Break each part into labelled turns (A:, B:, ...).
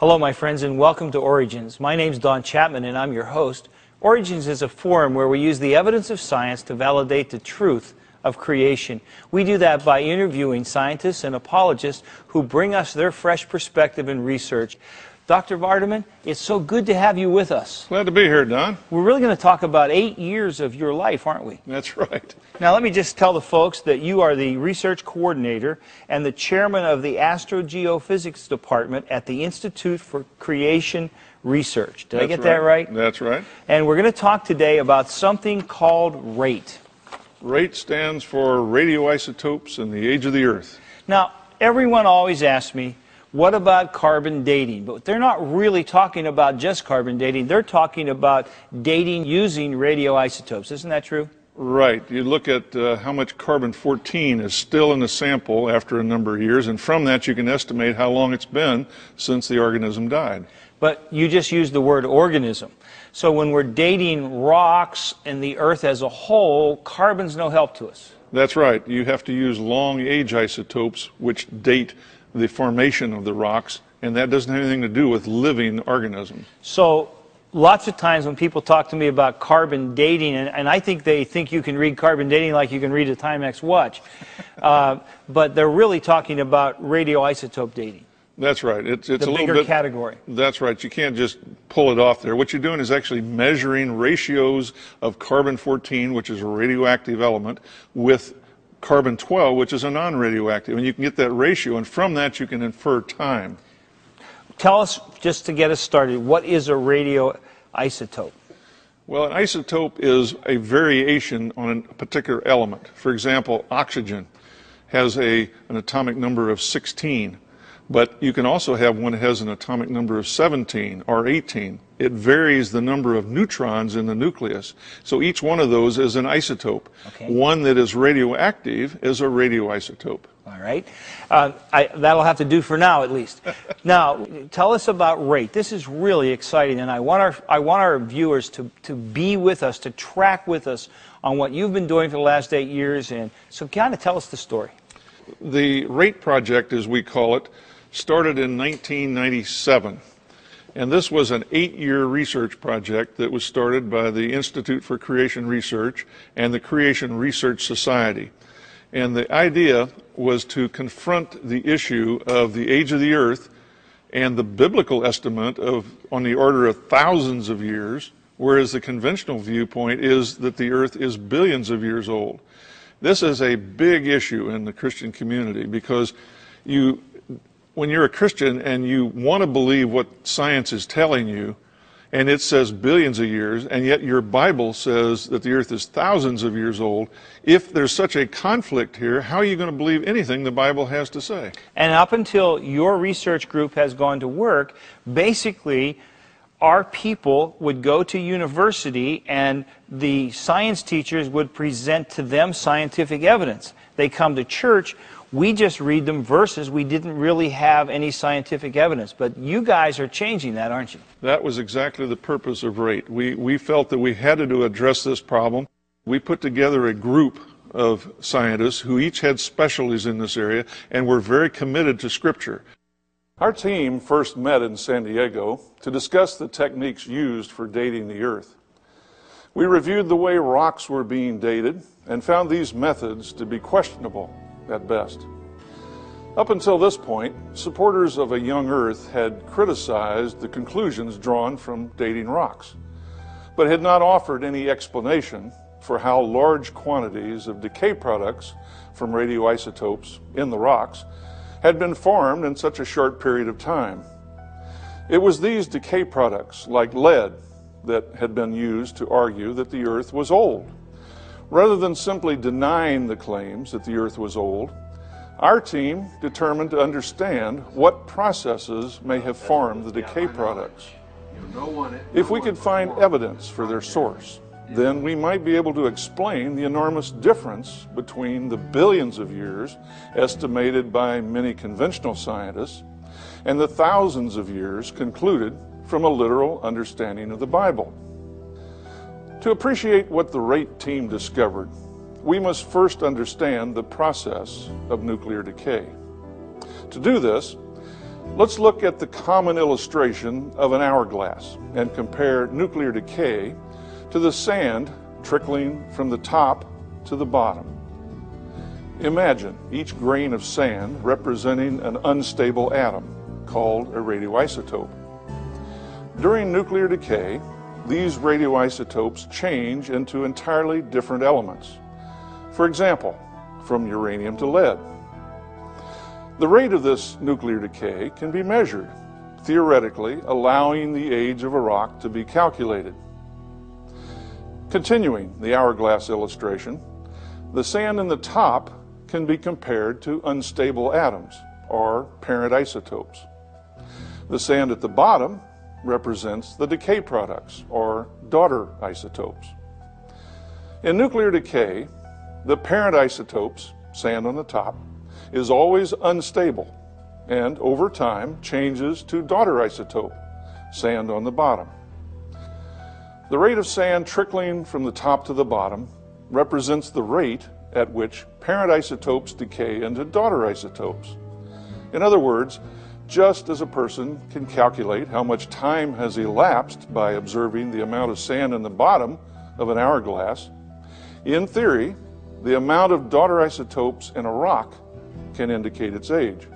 A: Hello, my friends, and welcome to Origins. My name's Don Chapman, and I'm your host. Origins is a forum where we use the evidence of science to validate the truth of creation. We do that by interviewing scientists and apologists who bring us their fresh perspective and research. Dr. Vardaman, it's so good to have you with us.
B: Glad to be here, Don.
A: We're really going to talk about 8 years of your life, aren't we?
B: That's right.
A: Now, let me just tell the folks that you are the research coordinator and the chairman of the Astrogeophysics Department at the Institute for Creation Research. Did I get that right?
B: That's right.
A: And we're going to talk today about something called RATE.
B: RATE stands for radioisotopes and the age of the Earth.
A: Now, everyone always asks me, what about carbon dating? But they're not really talking about just carbon dating. They're talking about dating using radioisotopes. Isn't that true?
B: Right. You look at how much carbon-14 is still in the sample after a number of years, and from that you can estimate how long it's been since the organism died.
A: But you just used the word organism. So when we're dating rocks and the Earth as a whole, carbon's no help to us.
B: That's right. You have to use long-age isotopes, which date the formation of the rocks, and that doesn't have anything to do with living organisms.
A: So lots of times when people talk to me about carbon dating, and I think they think you can read carbon dating like you can read a Timex watch, but they're really talking about radioisotope dating.
B: That's right. It's
A: the
B: a little
A: bigger
B: bit,
A: category.
B: That's right. You can't just pull it off there. What you're doing is actually measuring ratios of carbon-14, which is a radioactive element, with carbon-12, which is a non-radioactive. And you can get that ratio, and from that you can infer time.
A: Tell us, just to get us started, what is a radioisotope?
B: Well, an isotope is a variation on a particular element. For example, oxygen has an atomic number of 16. But you can also have one that has an atomic number of 17 or 18. It varies the number of neutrons in the nucleus. So each one of those is an isotope.
A: Okay.
B: One that is radioactive is a radioisotope.
A: All right. That'll have to do for now, at least. Now, tell us about RATE. This is really exciting, and I want our viewers to be with us, to track with us on what you've been doing for the last 8 years. And so kind of tell us the story.
B: The RATE project, as we call it, started in 1997, and this was an 8-year research project that was started by the Institute for Creation Research and the Creation Research Society. And the idea was to confront the issue of the age of the Earth and the biblical estimate of on the order of thousands of years, whereas the conventional viewpoint is that the Earth is billions of years old. This is a big issue in the Christian community because when you're a Christian and you want to believe what science is telling you, and it says billions of years, and yet your Bible says that the Earth is thousands of years old, if there's such a conflict here, how are you going to believe anything the Bible has to say?
A: And up until your research group has gone to work, basically our people would go to university and the science teachers would present to them scientific evidence. They come to church, we just read them verses. We didn't really have any scientific evidence. But you guys are changing that, aren't you?
B: That was exactly the purpose of RATE. We felt that we had to address this problem. We put together a group of scientists who each had specialties in this area and were very committed to Scripture. Our team first met in San Diego to discuss the techniques used for dating the Earth. We reviewed the way rocks were being dated and found these methods to be questionable at best. Up until this point, supporters of a young Earth had criticized the conclusions drawn from dating rocks, but had not offered any explanation for how large quantities of decay products from radioisotopes in the rocks had been formed in such a short period of time. It was these decay products, like lead, that had been used to argue that the Earth was old. Rather than simply denying the claims that the Earth was old, our team determined to understand what processes may have formed the decay products. If we could find evidence for their source, then we might be able to explain the enormous difference between the billions of years estimated by many conventional scientists and the thousands of years concluded from a literal understanding of the Bible. To appreciate what the RATE team discovered, we must first understand the process of nuclear decay. To do this, Let's look at the common illustration of an hourglass and compare nuclear decay to the sand trickling from the top to the bottom. Imagine each grain of sand representing an unstable atom called a radioisotope. During nuclear decay, these radioisotopes change into entirely different elements. For example, from uranium to lead. The rate of this nuclear decay can be measured, theoretically allowing the age of a rock to be calculated. Continuing the hourglass illustration, the sand in the top can be compared to unstable atoms, or parent isotopes. The sand at the bottom represents the decay products, or daughter isotopes. In nuclear decay, the parent isotopes, sand on the top, is always unstable and over time changes to daughter isotope, sand on the bottom. The rate of sand trickling from the top to the bottom represents the rate at which parent isotopes decay into daughter isotopes. In other words, just as a person can calculate how much time has elapsed by observing the amount of sand in the bottom of an hourglass, in theory, the amount of daughter isotopes in a rock can indicate its age.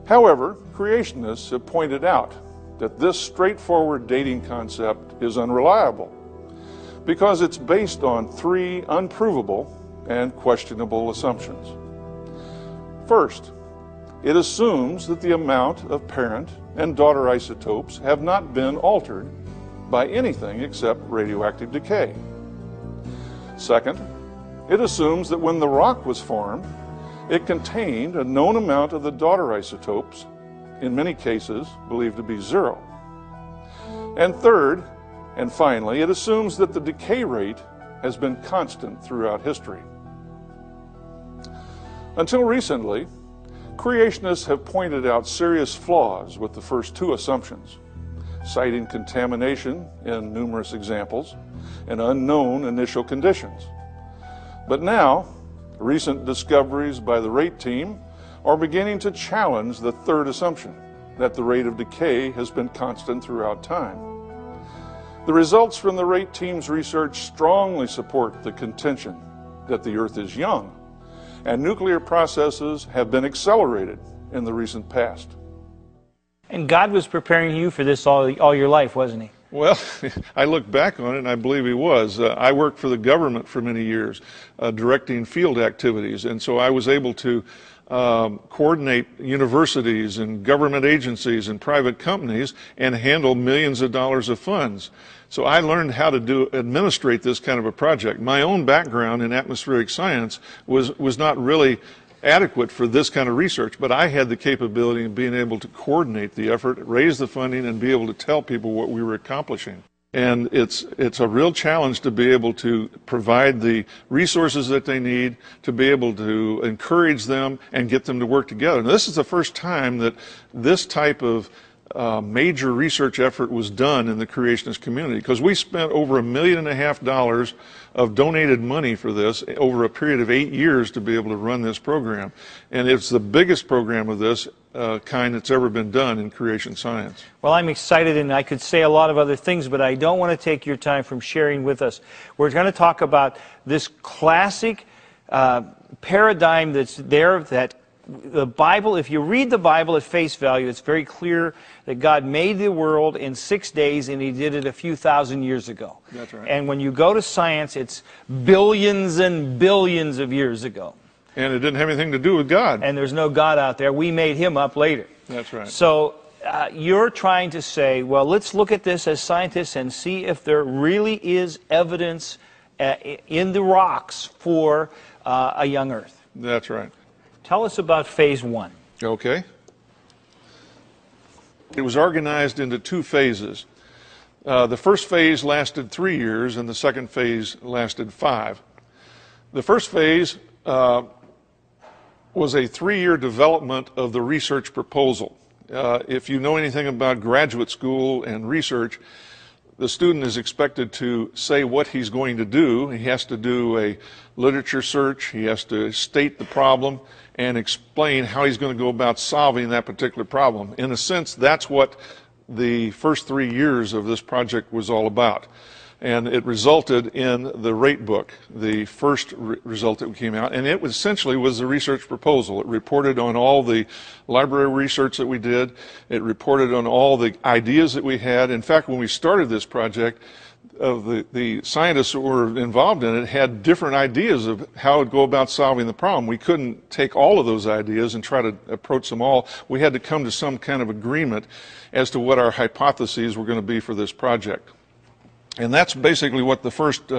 B: However, creationists have pointed out that this straightforward dating concept is unreliable because it's based on three unprovable and questionable assumptions. First, it assumes that the amount of parent and daughter isotopes have not been altered by anything except radioactive decay. Second, it assumes that when the rock was formed, it contained a known amount of the daughter isotopes, in many cases believed to be zero. And third, and finally, it assumes that the decay rate has been constant throughout history. Until recently, creationists have pointed out serious flaws with the first two assumptions, citing contamination in numerous examples and unknown initial conditions. But now, recent discoveries by the rate team are beginning to challenge the third assumption, that the rate of decay has been constant throughout time. The results from the rate team's research strongly support the contention that the Earth is young, and nuclear processes have been accelerated in the recent past.
A: And God was preparing you for this all your life, wasn't He?
B: Well, I look back on it and I believe He was. I worked for the government for many years, directing field activities, and so I was able to coordinate universities and government agencies and private companies and handle millions of dollars of funds. So I learned how to administrate this kind of a project. My own background in atmospheric science was not really adequate for this kind of research, but I had the capability of being able to coordinate the effort, raise the funding, and be able to tell people what we were accomplishing. And it's a real challenge to be able to provide the resources that they need, to be able to encourage them and get them to work together. Now, this is the first time that this type of major research effort was done in the creationist community, because we spent over $1.5 million of donated money for this over a period of 8 years to be able to run this program. And it's the biggest program of this kind that's ever been done in creation science.
A: Well, I'm excited, and I could say a lot of other things, but I don't want to take your time from sharing with us. We're going to talk about this classic paradigm that's there, that the Bible, if you read the Bible at face value, it's very clear that God made the world in 6 days, and He did it a few thousand years ago.
B: That's right.
A: And when you go to science, it's billions and billions of years ago.
B: And it didn't have anything to do with God.
A: And there's no God out there. We made Him up later.
B: That's right.
A: So you're trying to say, well, let's look at this as scientists and see if there really is evidence in the rocks for a young Earth.
B: That's right.
A: Tell us about phase one.
B: Okay. It was organized into two phases. The first phase lasted 3 years, and the second phase lasted 5. The first phase was a 3-year development of the research proposal. If you know anything about graduate school and research, the student is expected to say what he's going to do. He has to do a literature search. He has to state the problem, and explain how he's going to go about solving that particular problem. In a sense, that's what the first 3 years of this project was all about. And it resulted in the rate book, the first result that came out, and it essentially was the research proposal. It reported on all the library research that we did. It reported on all the ideas that we had. In fact, when we started this project, the scientists that were involved in it had different ideas of how to go about solving the problem. We couldn't take all of those ideas and try to approach them all. We had to come to some kind of agreement as to what our hypotheses were going to be for this project. And that's basically what the first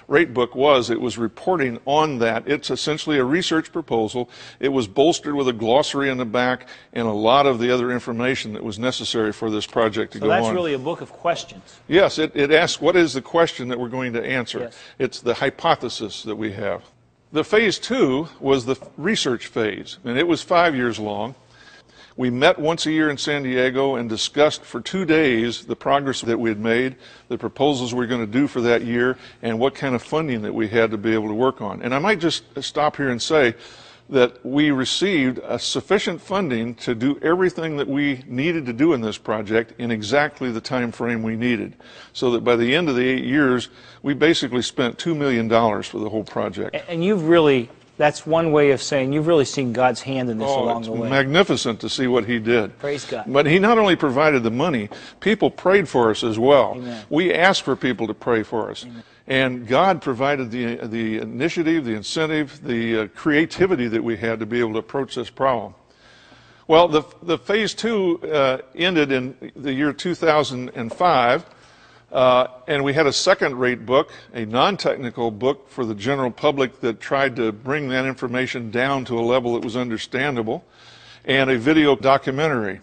B: rate book was. It was reporting on that. It's essentially a research proposal. It was bolstered with a glossary in the back and a lot of the other information that was necessary for this project to go on.
A: So that's really a book of questions.
B: Yes, it asks what is the question that we're going to answer.
A: Yes.
B: It's the hypothesis that we have. The phase 2 was the research phase, and it was 5 years long. We met once a year in San Diego and discussed for 2 days the progress that we had made, the proposals we were going to do for that year, and what kind of funding that we had to be able to work on. And I might just stop here and say that we received sufficient funding to do everything that we needed to do in this project in exactly the time frame we needed. So that by the end of the 8 years, we basically spent $2 million for the whole project.
A: And you've really... That's one way of saying you've really seen God's hand in this along the way.
B: It's magnificent to see what He did.
A: Praise God.
B: But He not only provided the money, people prayed for us as well.
A: Amen.
B: We asked for people to pray for us.
A: Amen.
B: And God provided the initiative, the incentive, the creativity that we had to be able to approach this problem. Well, the phase 2 ended in the year 2005. And we had a second rate book, a non-technical book for the general public that tried to bring that information down to a level that was understandable, and a video documentary.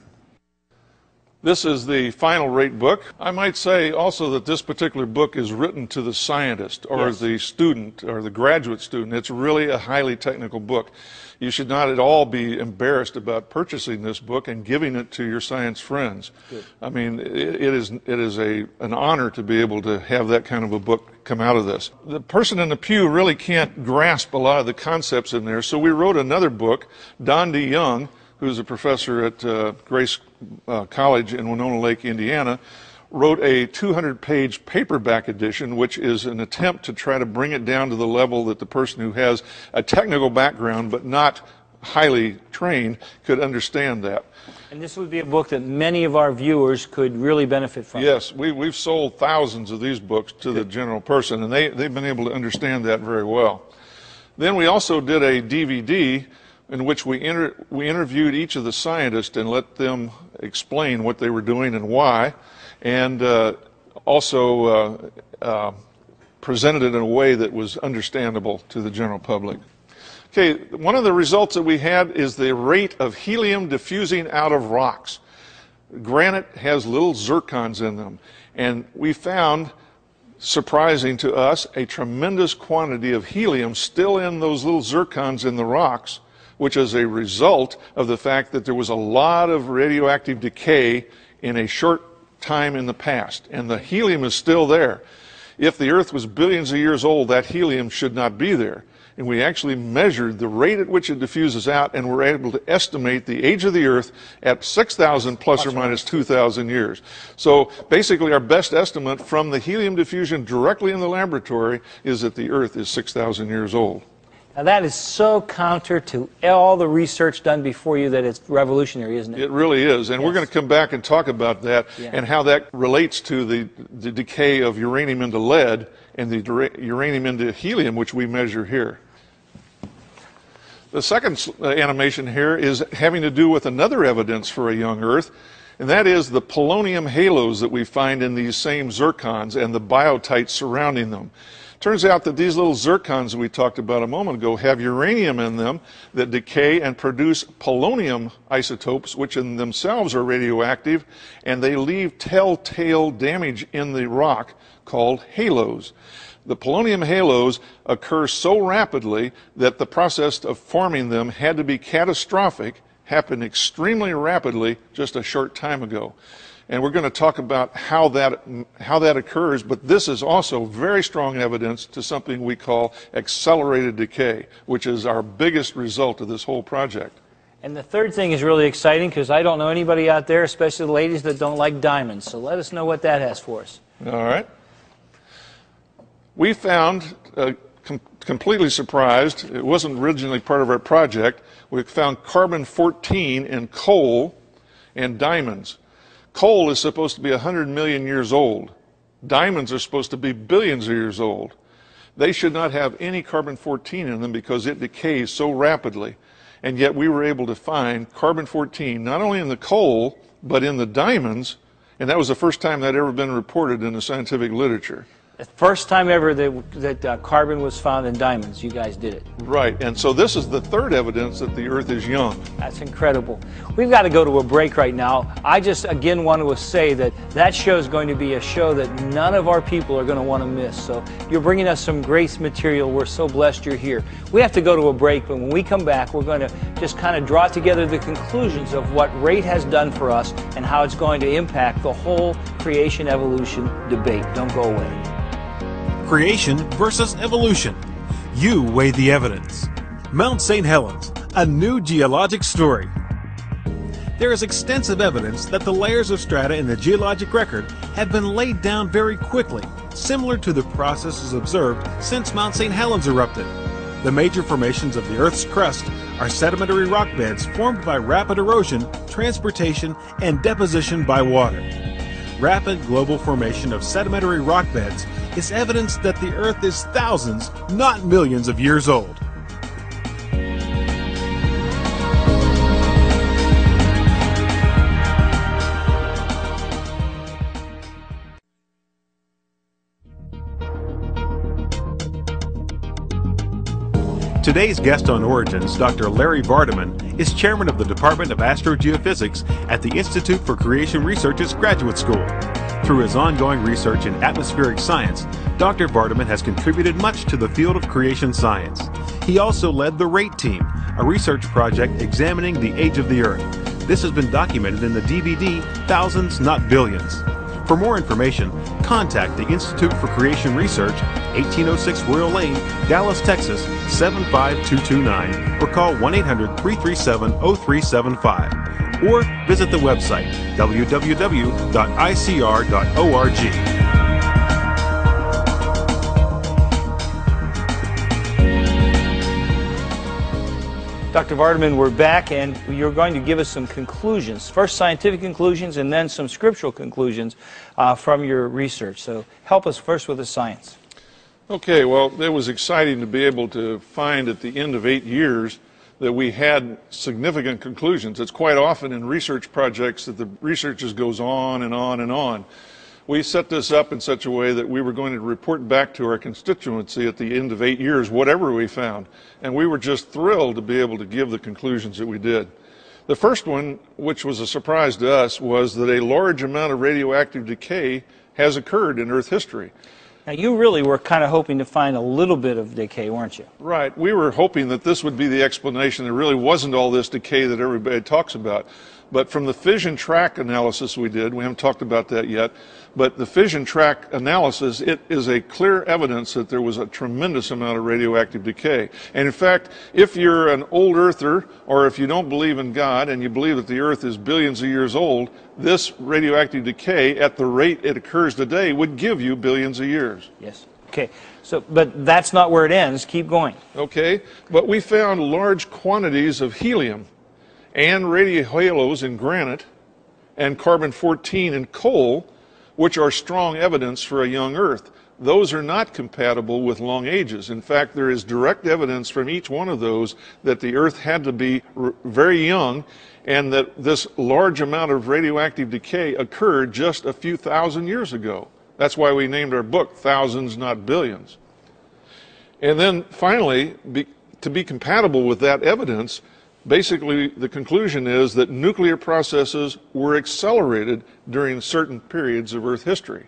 B: This is the final rate book. I might say also that this particular book is written to the scientist or
A: Yes.
B: the student or the graduate student. It's really a highly technical book. You should not at all be embarrassed about purchasing this book and giving it to your science friends.
A: Good.
B: I mean, it is an honor to be able to have that kind of a book come out of this. The person in the pew really can't grasp a lot of the concepts in there, so we wrote another book. Don DeYoung, who's a professor at Grace College in Winona Lake, Indiana, wrote a 200-page paperback edition, which is an attempt to try to bring it down to the level that the person who has a technical background but not highly trained could understand that.
A: And this would be a book that many of our viewers could really benefit from.
B: Yes, we've sold thousands of these books to the general person, and they've been able to understand that very well. Then we also did a DVD in which we interviewed each of the scientists and let them explain what they were doing and why, and also presented it in a way that was understandable to the general public. Okay, one of the results that we had is the rate of helium diffusing out of rocks. Granite has little zircons in them, and we found, surprising to us, a tremendous quantity of helium still in those little zircons in the rocks, which is a result of the fact that there was a lot of radioactive decay in a short time in the past, and the helium is still there. If the Earth was billions of years old, that helium should not be there. And we actually measured the rate at which it diffuses out, and we're able to estimate the age of the Earth at 6,000 plus or minus 2,000 years. So basically our best estimate from the helium diffusion directly in the laboratory is that the Earth is 6,000 years old.
A: Now that is so counter to all the research done before you that it's revolutionary, isn't it?
B: It really is, and
A: Yes.
B: we're going to come back and talk about that
A: Yeah.
B: and how that relates to the decay of uranium into lead and the uranium into helium, which we measure here. The second animation here is having to do with another evidence for a young Earth, and that is the polonium halos that we find in these same zircons and the biotites surrounding them. Turns out that these little zircons that we talked about a moment ago have uranium in them that decay and produce polonium isotopes, which in themselves are radioactive, and they leave telltale damage in the rock called halos. The polonium halos occur so rapidly that the process of forming them had to be catastrophic, happened extremely rapidly just a short time ago. And we're going to talk about how that occurs, but this is also very strong evidence to something we call accelerated decay, which is our biggest result of this whole project.
A: And the third thing is really exciting because I don't know anybody out there, especially the ladies, that don't like diamonds. So let us know what that has for us.
B: All right. We found, completely surprised, it wasn't originally part of our project, we found carbon-14 in coal and diamonds. Coal is supposed to be 100 million years old. Diamonds are supposed to be billions of years old. They should not have any carbon-14 in them because it decays so rapidly. And yet we were able to find carbon-14 not only in the coal, but in the diamonds, and that was the first time that had ever been reported in the scientific literature.
A: The first time ever that carbon was found in diamonds, you guys did it.
B: Right, and so this is the third evidence that the Earth is young.
A: That's incredible. We've got to go to a break right now. I just again want to say that show is going to be a show that none of our people are going to want to miss. So you're bringing us some great material. We're so blessed you're here. We have to go to a break, but when we come back, we're going to just kind of draw together the conclusions of what rate has done for us and how it's going to impact the whole creation evolution debate. Don't go away.
C: Creation versus evolution. You weigh the evidence. Mount St. Helens, a new geologic story. There is extensive evidence that the layers of strata in the geologic record have been laid down very quickly, similar to the processes observed since Mount St. Helens erupted. The major formations of the Earth's crust are sedimentary rock beds formed by rapid erosion, transportation, and deposition by water. Rapid global formation of sedimentary rock beds is evidence that the Earth is thousands, not millions of years old. Today's guest on Origins, Dr. Larry Vardaman, is chairman of the Department of Astrogeophysics at the Institute for Creation Research's Graduate School. Through his ongoing research in atmospheric science, Dr. Vardaman has contributed much to the field of creation science. He also led the RATE team, a research project examining the age of the Earth. This has been documented in the DVD, Thousands, Not Billions. For more information, contact the Institute for Creation Research, 1806 Royal Lane, Dallas, Texas, 75229, or call 1-800-337-0375. Or visit the website, www.icr.org.
A: Dr. Vardaman, we're back, and you're going to give us some conclusions. First scientific conclusions, and then some scriptural conclusions from your research. So help us first with the science.
B: Okay, well, it was exciting to be able to find at the end of 8 years that we had significant conclusions. It's quite often in research projects that the research just goes on and on and on. We set this up in such a way that we were going to report back to our constituency at the end of 8 years, whatever we found. And we were just thrilled to be able to give the conclusions that we did. The first one, which was a surprise to us, was that a large amount of radioactive decay has occurred in Earth history.
A: Now, you really were kind of hoping to find a little bit of decay, weren't you?
B: Right. We were hoping that this would be the explanation. There really wasn't all this decay that everybody talks about. But from the fission track analysis we did, we haven't talked about that yet, but the fission track analysis, it is a clear evidence that there was a tremendous amount of radioactive decay. And in fact, if you're an old earther, or if you don't believe in God and you believe that the Earth is billions of years old, this radioactive decay at the rate it occurs today would give you billions of years.
A: Yes. Okay. So, but that's not where it ends. Keep going.
B: Okay. But we found large quantities of helium and radiohalos in granite and carbon-14 in coal, which are strong evidence for a young Earth. Those are not compatible with long ages. In fact, there is direct evidence from each one of those that the Earth had to be very young, and that this large amount of radioactive decay occurred just a few thousand years ago. That's why we named our book Thousands, Not Billions. And then finally, to be compatible with that evidence, basically the conclusion is that nuclear processes were accelerated during certain periods of Earth history.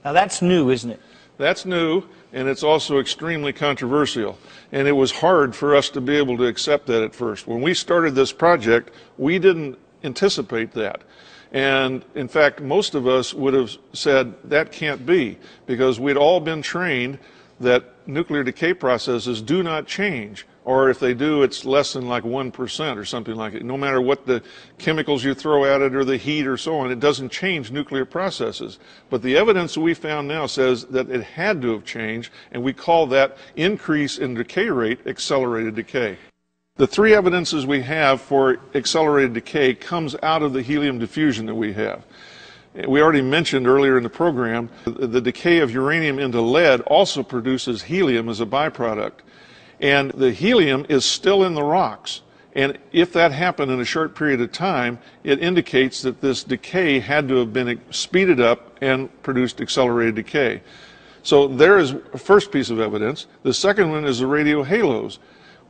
A: Now that's new, isn't it?
B: That's new, and it's also extremely controversial. And it was hard for us to be able to accept that at first. When we started this project, we didn't anticipate that. And in fact, most of us would have said that can't be, because we'd all been trained that nuclear decay processes do not change, or if they do, it's less than like 1% or something like it. No matter what the chemicals you throw at it or the heat or so on, it doesn't change nuclear processes. But the evidence we found now says that it had to have changed, and we call that increase in decay rate accelerated decay. The three evidences we have for accelerated decay comes out of the helium diffusion that we have. We already mentioned earlier in the program the decay of uranium into lead also produces helium as a byproduct. And the helium is still in the rocks. And if that happened in a short period of time, it indicates that this decay had to have been speeded up and produced accelerated decay. So there is a first piece of evidence. The second one is the radio halos.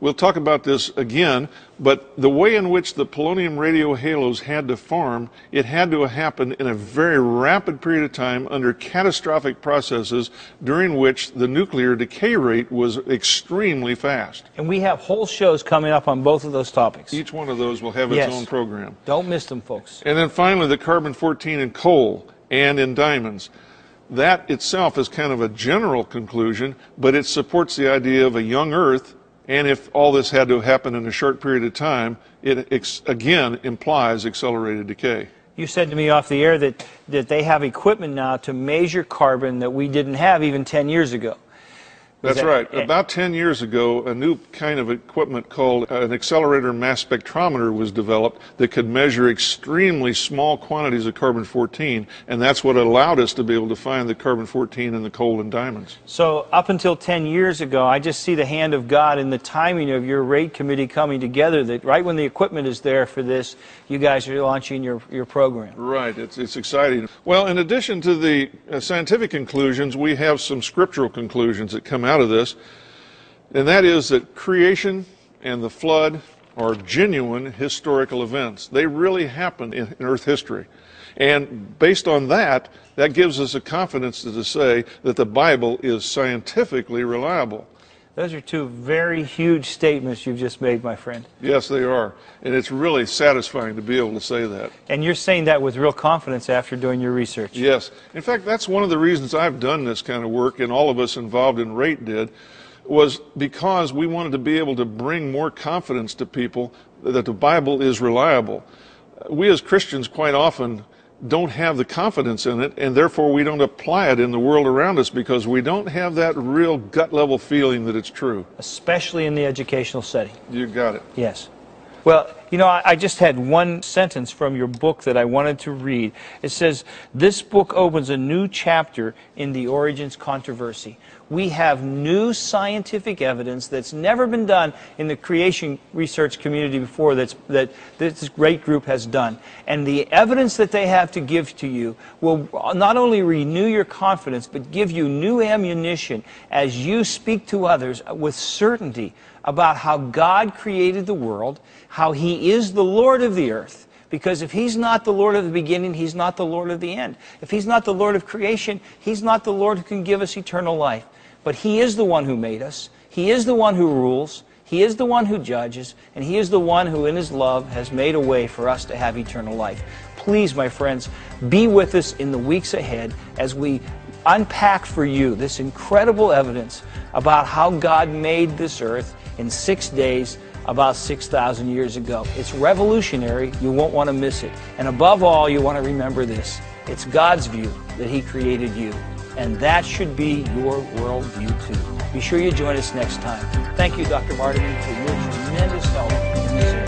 B: We'll talk about this again, but the way in which the polonium radio halos had to form, it had to have happened in a very rapid period of time under catastrophic processes during which the nuclear decay rate was extremely fast.
A: And we have whole shows coming up on both of those topics.
B: Each one of those will have its own program.
A: Don't miss them, folks.
B: And then finally, the carbon-14 in coal and in diamonds. That itself is kind of a general conclusion, but it supports the idea of a young Earth. And if all this had to happen in a short period of time, it again implies accelerated decay.
A: You said to me off the air that they have equipment now to measure carbon that we didn't have even 10 years ago.
B: That's right. About 10 years ago, a new kind of equipment called an accelerator mass spectrometer was developed that could measure extremely small quantities of carbon-14, and that's what allowed us to be able to find the carbon-14 in the coal and diamonds.
A: So up until 10 years ago, I just see the hand of God in the timing of your rate committee coming together, that right when the equipment is there for this, you guys are launching your program.
B: Right. It's exciting. Well, in addition to the scientific conclusions, we have some scriptural conclusions that come out of this, and that is that creation and the flood are genuine historical events. They really happened in Earth history. And based on that, that gives us a confidence to say that the Bible is scientifically reliable.
A: Those are two very huge statements you've just made, my friend.
B: Yes, they are. And it's really satisfying to be able to say that.
A: And you're saying that with real confidence after doing your research.
B: Yes. In fact, that's one of the reasons I've done this kind of work, and all of us involved in RATE did, was because we wanted to be able to bring more confidence to people that the Bible is reliable. We as Christians quite often don't have the confidence in it, and therefore we don't apply it in the world around us because we don't have that real gut level feeling that it's true.
A: Especially in the educational setting.
B: You got it.
A: Yes. Well, you know, I just had one sentence from your book that I wanted to read. It says, this book opens a new chapter in the origins controversy. We have new scientific evidence that's never been done in the creation research community before that this great group has done. And the evidence that they have to give to you will not only renew your confidence, but give you new ammunition as you speak to others with certainty about how God created the world, how He is the Lord of the earth. Because if He's not the Lord of the beginning, He's not the Lord of the end. If He's not the Lord of creation, He's not the Lord who can give us eternal life. But He is the one who made us. He is the one who rules. He is the one who judges. And He is the one who, in His love, has made a way for us to have eternal life. Please, my friends, be with us in the weeks ahead as we unpack for you this incredible evidence about how God made this earth in 6 days about 6,000 years ago. It's revolutionary. You won't want to miss it. And above all, you want to remember this. It's God's view that He created you. And that should be your worldview too. Be sure you join us next time. Thank you, Dr. Martin, for your tremendous help in this area.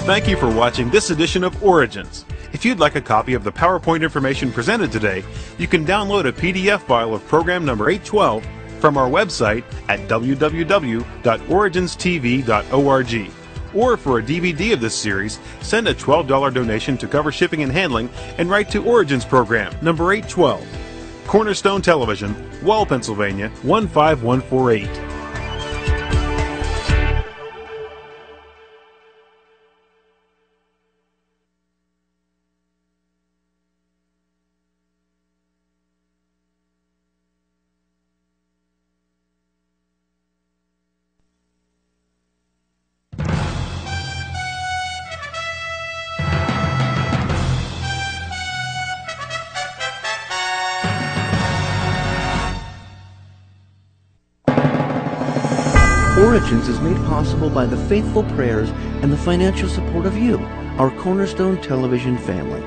C: Thank you for watching this edition of Origins. If you'd like a copy of the PowerPoint information presented today, you can download a PDF file of program number 812 from our website at www.originstv.org. Or for a DVD of this series, send a $12 donation to cover shipping and handling and write to Origins Program, number 812, Cornerstone Television, Wall, Pennsylvania, 15148.
D: Origins is made possible by the faithful prayers and the financial support of you, our Cornerstone Television family.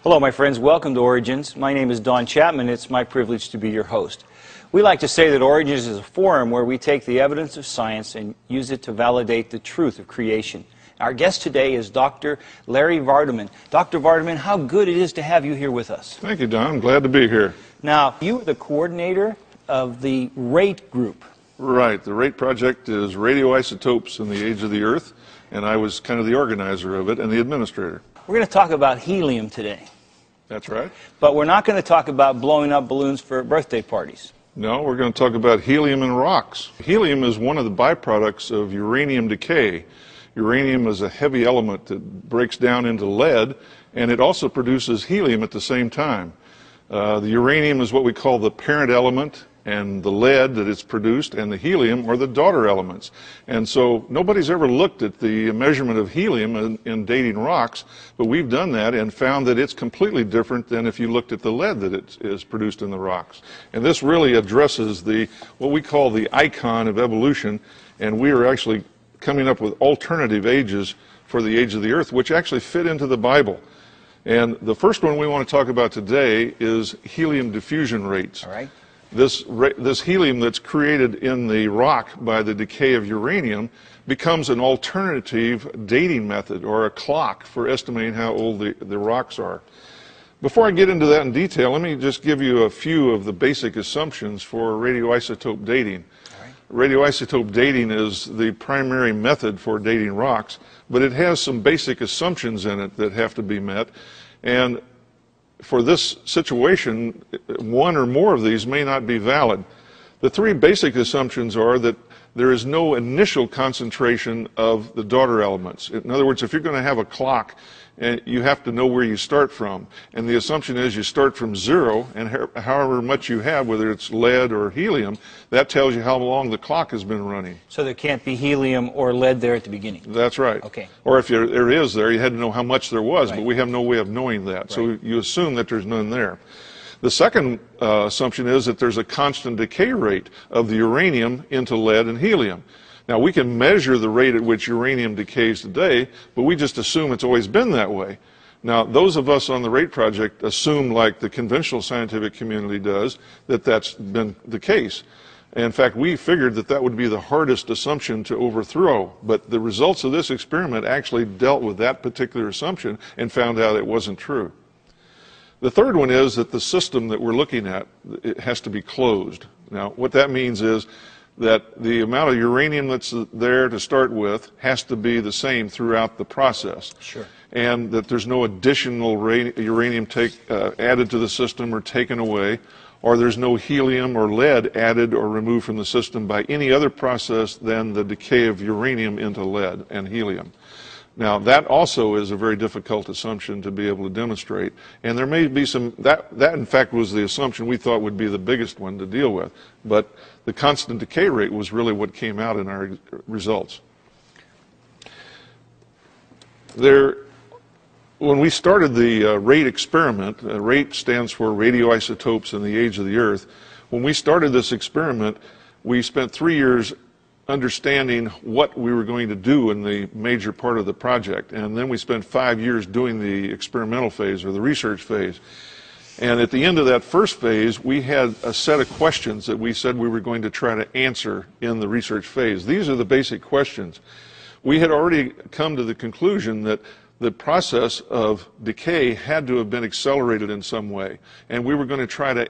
A: Hello, my friends. Welcome to Origins. My name is Don Chapman. It's my privilege to be your host. We like to say that Origins is a forum where we take the evidence of science and use it to validate the truth of creation. Our guest today is Dr. Larry Vardaman. Dr. Vardaman, how good it is to have you here with us.
B: Thank you, Don. I'm glad to be here.
A: Now, you are the coordinator of the RATE group.
B: Right. The RATE project is radioisotopes in the age of the Earth, and I was kind of the organizer of it and the administrator.
A: We're going to talk about helium today.
B: That's right.
A: But we're not going to talk about blowing up balloons for birthday parties.
B: No, we're going to talk about helium in rocks. Helium is one of the byproducts of uranium decay. Uranium is a heavy element that breaks down into lead, and it also produces helium at the same time. The uranium is what we call the parent element, and the lead that it's produced and the helium are the daughter elements. And so nobody's ever looked at the measurement of helium in dating rocks, but we've done that and found that it's completely different than if you looked at the lead that it is produced in the rocks. And this really addresses what we call the icon of evolution, and we are actually coming up with alternative ages for the age of the Earth, which actually fit into the Bible. And the first one we want to talk about today is helium diffusion rates.
A: All right.
B: This helium that's created in the rock by the decay of uranium becomes an alternative dating method or a clock for estimating how old the rocks are. Before I get into that in detail, let me just give you a few of the basic assumptions for radioisotope dating. Radioisotope dating is the primary method for dating rocks, but it has some basic assumptions in it that have to be met. And for this situation, one or more of these may not be valid. The three basic assumptions are that there is no initial concentration of the daughter elements. In other words, if you're going to have a clock, you have to know where you start from. And the assumption is you start from zero, and however much you have, whether it's lead or helium, that tells you how long the clock has been running.
A: So there can't be helium or lead there at the beginning.
B: That's right.
A: Okay.
B: Or if there is there, you had to know how much there was,
A: Right.
B: but we have no way of knowing that.
A: Right.
B: So you assume that there's none there. The second assumption is that there's a constant decay rate of the uranium into lead and helium. Now, we can measure the rate at which uranium decays today, but we just assume it's always been that way. Now, those of us on the RATE project assume, like the conventional scientific community does, that that's been the case. In fact, we figured that that would be the hardest assumption to overthrow, but the results of this experiment actually dealt with that particular assumption and found out it wasn't true. The third one is that the system that we're looking at, it has to be closed. Now, what that means is that the amount of uranium that's there to start with has to be the same throughout the process.
A: Sure.
B: And that there's no additional uranium added to the system or taken away, or there's no helium or lead added or removed from the system by any other process than the decay of uranium into lead and helium. Now, that also is a very difficult assumption to be able to demonstrate, and there may be some, that in fact was the assumption we thought would be the biggest one to deal with, but the constant decay rate was really what came out in our results. When we started the RATE experiment, RATE stands for radioisotopes in the age of the Earth. When we started this experiment, we spent 3 years understanding what we were going to do in the major part of the project, and then we spent 5 years doing the experimental phase or the research phase. And at the end of that first phase, we had a set of questions that we said we were going to try to answer in the research phase. These are the basic questions. We had already come to the conclusion that the process of decay had to have been accelerated in some way, and we were going to try to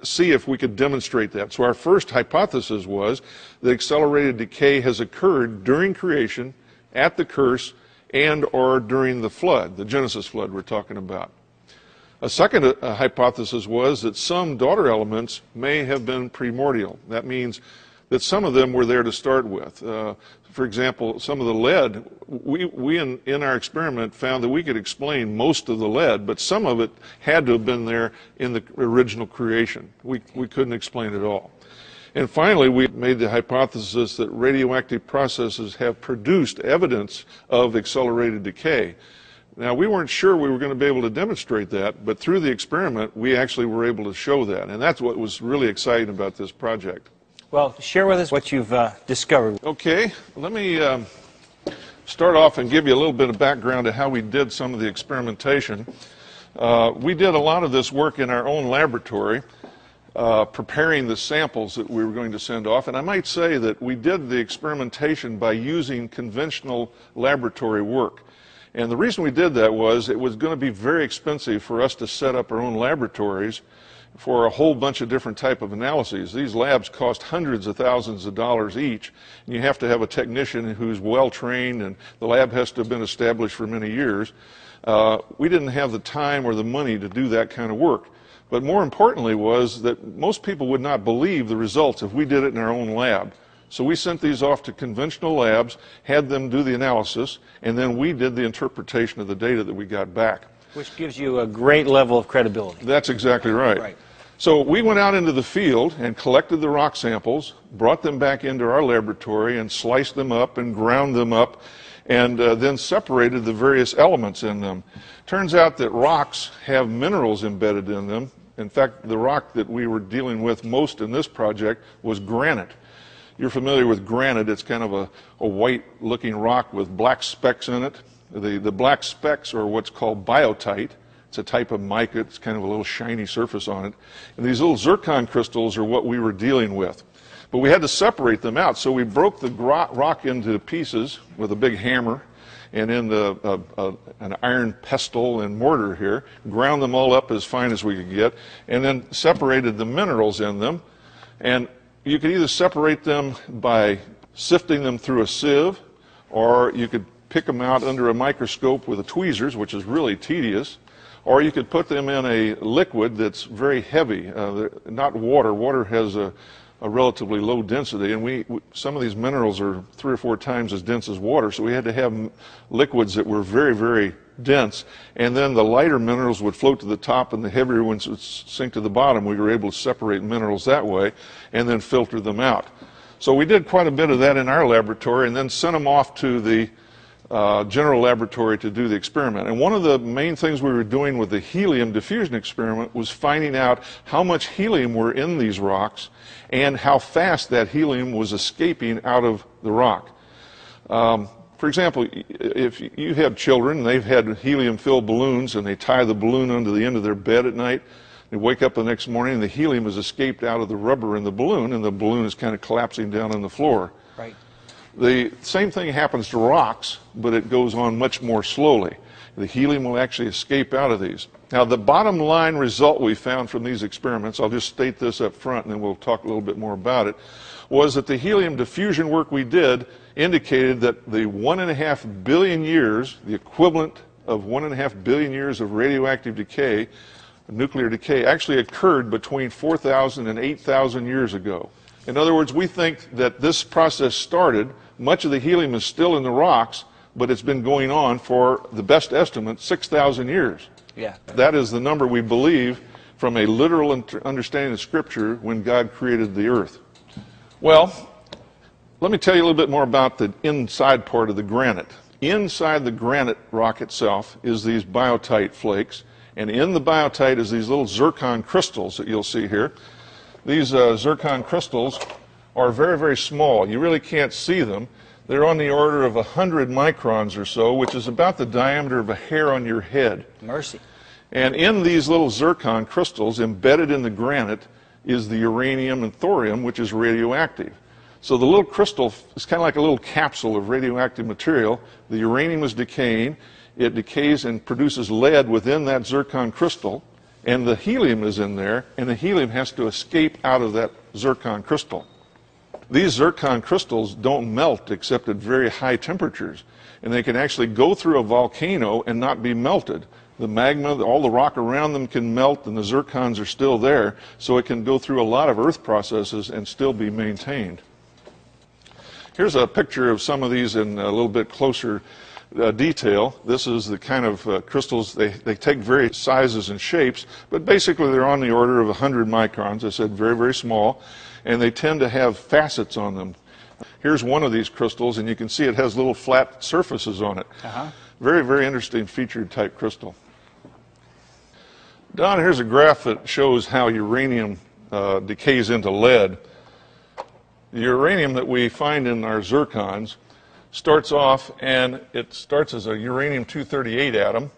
B: see if we could demonstrate that. So our first hypothesis was that accelerated decay has occurred during creation, at the curse, and or during the flood, the Genesis flood we're talking about. A second hypothesis was that some daughter elements may have been primordial. That means that some of them were there to start with. For example, some of the lead, we in our experiment found that we could explain most of the lead, but some of it had to have been there in the original creation. We couldn't explain it all. And finally, we made the hypothesis that radioactive processes have produced evidence of accelerated decay. Now, we weren't sure we were going to be able to demonstrate that, but through the experiment, we actually were able to show that. And that's what was really exciting about this project.
A: Well, share with us what you've discovered.
B: Okay, let me start off and give you a little bit of background to how we did some of the experimentation. We did a lot of this work in our own laboratory, preparing the samples that we were going to send off. And I might say that we did the experimentation by using conventional laboratory work. And the reason we did that was it was going to be very expensive for us to set up our own laboratories for a whole bunch of different type of analyses. These labs cost hundreds of thousands of dollars each, and you have to have a technician who's well trained, and the lab has to have been established for many years. We didn't have the time or the money to do that kind of work. But more importantly was that most people would not believe the results if we did it in our own lab. So we sent these off to conventional labs, had them do the analysis, and then we did the interpretation of the data that we got back.
A: Which gives you a great level of credibility.
B: That's exactly right.
A: Right.
B: So we went out into the field and collected the rock samples, brought them back into our laboratory and sliced them up and ground them up, and then separated the various elements in them. Turns out that rocks have minerals embedded in them. In fact, the rock that we were dealing with most in this project was granite. You're familiar with granite. It's kind of a white-looking rock with black specks in it. The black specks are what's called biotite. It's a type of mica. It's kind of a little shiny surface on it. And these little zircon crystals are what we were dealing with. But we had to separate them out, so we broke the rock into pieces with a big hammer and in an iron pestle and mortar here, ground them all up as fine as we could get, and then separated the minerals in them. And you could either separate them by sifting them through a sieve, or you could pick them out under a microscope with the tweezers, which is really tedious, or you could put them in a liquid that's very heavy, not water. Water has a relatively low density, and some of these minerals are 3 or 4 times as dense as water, so we had to have liquids that were very, very dense, and then the lighter minerals would float to the top and the heavier ones would sink to the bottom. We were able to separate minerals that way and then filter them out. So we did quite a bit of that in our laboratory and then sent them off to the general laboratory to do the experiment. And one of the main things we were doing with the helium diffusion experiment was finding out how much helium were in these rocks and how fast that helium was escaping out of the rock. For example, if you have children, they've had helium-filled balloons, and they tie the balloon onto the end of their bed at night. They wake up the next morning, and the helium has escaped out of the rubber in the balloon, and the balloon is kind of collapsing down on the floor.
A: Right.
B: The same thing happens to rocks, but it goes on much more slowly. The helium will actually escape out of these. Now, the bottom line result we found from these experiments, I'll just state this up front and then we'll talk a little bit more about it, was that the helium diffusion work we did indicated that the 1.5 billion years, the equivalent of 1.5 billion years of radioactive decay, nuclear decay, actually occurred between 4,000 and 8,000 years ago. In other words, we think that this process started, much of the helium is still in the rocks, but it's been going on for, the best estimate, 6,000 years.
A: Yeah.
B: That is the number we believe from a literal understanding of Scripture when God created the earth. Well, let me tell you a little bit more about the inside part of the granite. Inside the granite rock itself is these biotite flakes, and in the biotite is these little zircon crystals that you'll see here. These zircon crystals are very, very small. You really can't see them. They're on the order of 100 microns or so, which is about the diameter of a hair on your head.
A: Mercy.
B: And in these little zircon crystals, embedded in the granite, is the uranium and thorium, which is radioactive. So the little crystal is kind of like a little capsule of radioactive material. The uranium is decaying. It decays and produces lead within that zircon crystal, and the helium is in there, and the helium has to escape out of that zircon crystal. These zircon crystals don't melt except at very high temperatures, and they can actually go through a volcano and not be melted. The magma, all the rock around them can melt, and the zircons are still there, so it can go through a lot of earth processes and still be maintained. Here's a picture of some of these in a little bit closer detail. This is the kind of crystals, they take various sizes and shapes, but basically they're on the order of 100 microns. I said very, very small, and they tend to have facets on them. Here's one of these crystals, and you can see it has little flat surfaces on it. Very, very interesting featured type crystal. Don, here's a graph that shows how uranium decays into lead. The uranium that we find in our zircons starts off, and it starts as a uranium-238 atom,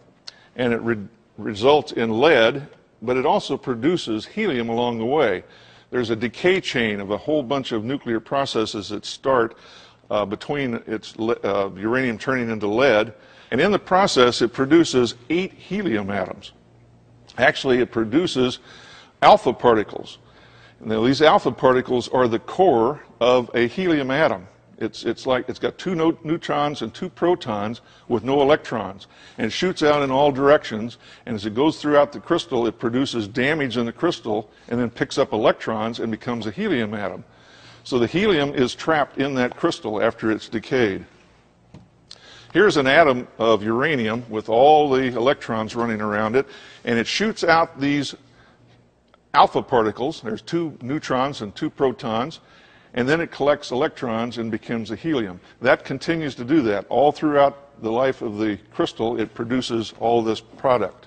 B: and it results in lead, but it also produces helium along the way. There's a decay chain of a whole bunch of nuclear processes that start between its uranium turning into lead, and in the process it produces 8 helium atoms. Actually, it produces alpha particles. Now, these alpha particles are the core of a helium atom. It's like it's got 2 neutrons and 2 protons with no electrons, and it shoots out in all directions, and as it goes throughout the crystal it produces damage in the crystal and then picks up electrons and becomes a helium atom. So the helium is trapped in that crystal after it's decayed. Here's an atom of uranium with all the electrons running around it, and it shoots out these alpha particles. There's 2 neutrons and 2 protons, and then it collects electrons and becomes a helium. That continues to do that. All throughout the life of the crystal, it produces all this product.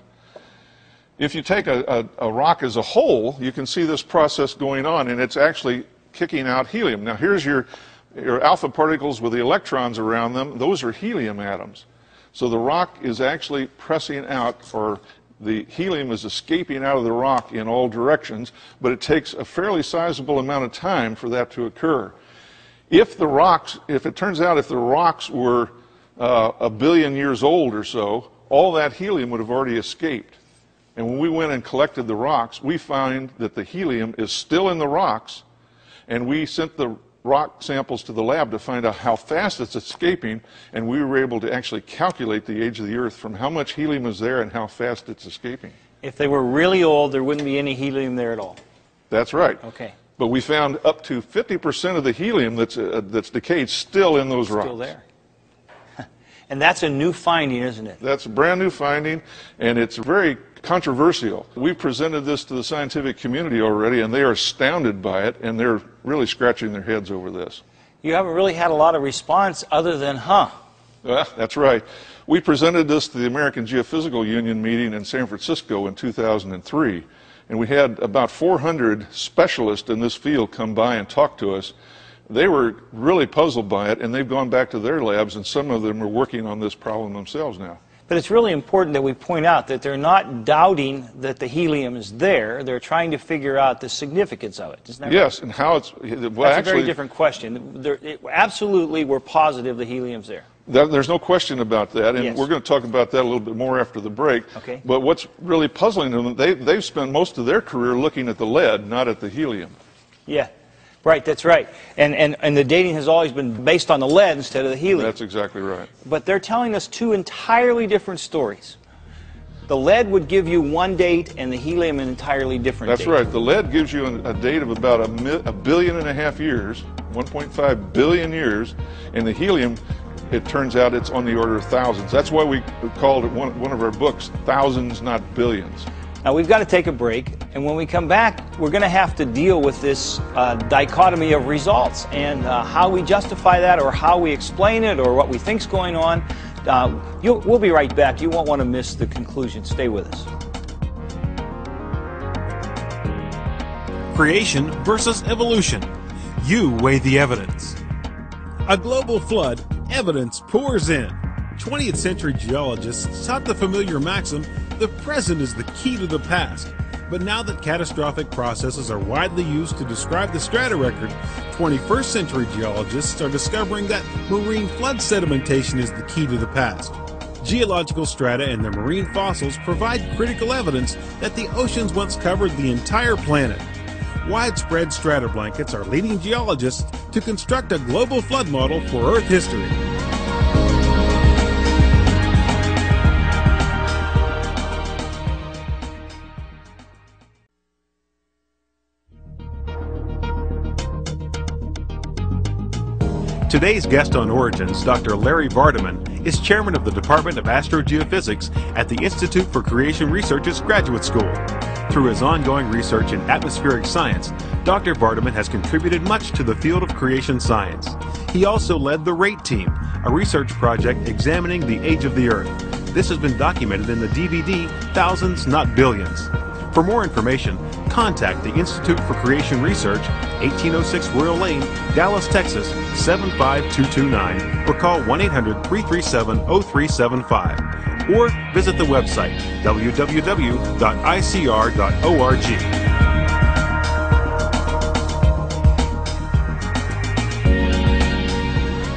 B: If you take a rock as a whole, you can see this process going on, and it's actually kicking out helium. Now, here's your alpha particles with the electrons around them. Those are helium atoms. So the rock is actually pressing out, or the helium is escaping out of the rock in all directions, but it takes a fairly sizable amount of time for that to occur. If it turns out if the rocks were 1 billion years old or so, all that helium would have already escaped. And when we went and collected the rocks, we found that the helium is still in the rocks, and we sent the rock samples to the lab to find out how fast it's escaping, and we were able to actually calculate the age of the Earth from how much helium is there and how fast it's escaping.
A: If they were really old, there wouldn't be any helium there at all.
B: That's right.
A: Okay.
B: But we found up to 50% of the helium that's decayed still in those rocks.
A: Still there. And that's a new finding, isn't it?
B: That's a brand new finding, and it's very controversial. We've presented this to the scientific community already, and they are astounded by it, and they're really scratching their heads over this.
A: You haven't really had a lot of response other than, huh?
B: Well, that's right. We presented this to the American Geophysical Union meeting in San Francisco in 2003, and we had about 400 specialists in this field come by and talk to us. They were really puzzled by it, and they've gone back to their labs, and some of them are working on this problem themselves now.
A: But it's really important that we point out that they're not doubting that the helium is there. They're trying to figure out the significance of it. Isn't that right?
B: Yes, and how it's... Well,
A: That's a very different question. Absolutely, we're positive the helium's there.
B: There's no question about that, and
A: Yes.
B: we're going to talk about that a little bit more after the break.
A: Okay.
B: But what's really puzzling them, they've spent most of their career looking at the lead, not at the helium.
A: Yeah, right, that's right. And the dating has always been based on the lead instead of the helium.
B: That's exactly right.
A: But they're telling us two entirely different stories. The lead would give you one date, and the helium an entirely different
B: That's
A: date.
B: right. The lead gives you a date of about a billion and a half years, 1.5 billion years, and the helium, it turns out it's on the order of thousands. That's why we called it one of our books, Thousands, Not Billions.
A: Now we've got to take a break, and when we come back, we're going to have to deal with this dichotomy of results and how we justify that, or how we explain it, or what we think's going on. We'll be right back. You won't want to miss the conclusion. Stay with us.
C: Creation versus evolution. You weigh the evidence. A global flood, evidence pours in. 20th century geologists taught the familiar maxim, the present is the key to the past. But now that catastrophic processes are widely used to describe the strata record, 21st century geologists are discovering that marine flood sedimentation is the key to the past. Geological strata and their marine fossils provide critical evidence that the oceans once covered the entire planet. Widespread strata blankets are leading geologists to construct a global flood model for Earth history. Today's guest on Origins, Dr. Larry Vardaman, is chairman of the Department of Astrogeophysics at the Institute for Creation Research's Graduate School. Through his ongoing research in atmospheric science, Dr. Vardaman has contributed much to the field of creation science. He also led the RATE team, a research project examining the age of the Earth. This has been documented in the DVD, Thousands, Not Billions. For more information, contact the Institute for Creation Research, 1806 Royal Lane, Dallas, Texas, 75229, or call 1-800-337-0375, or visit the website, www.icr.org.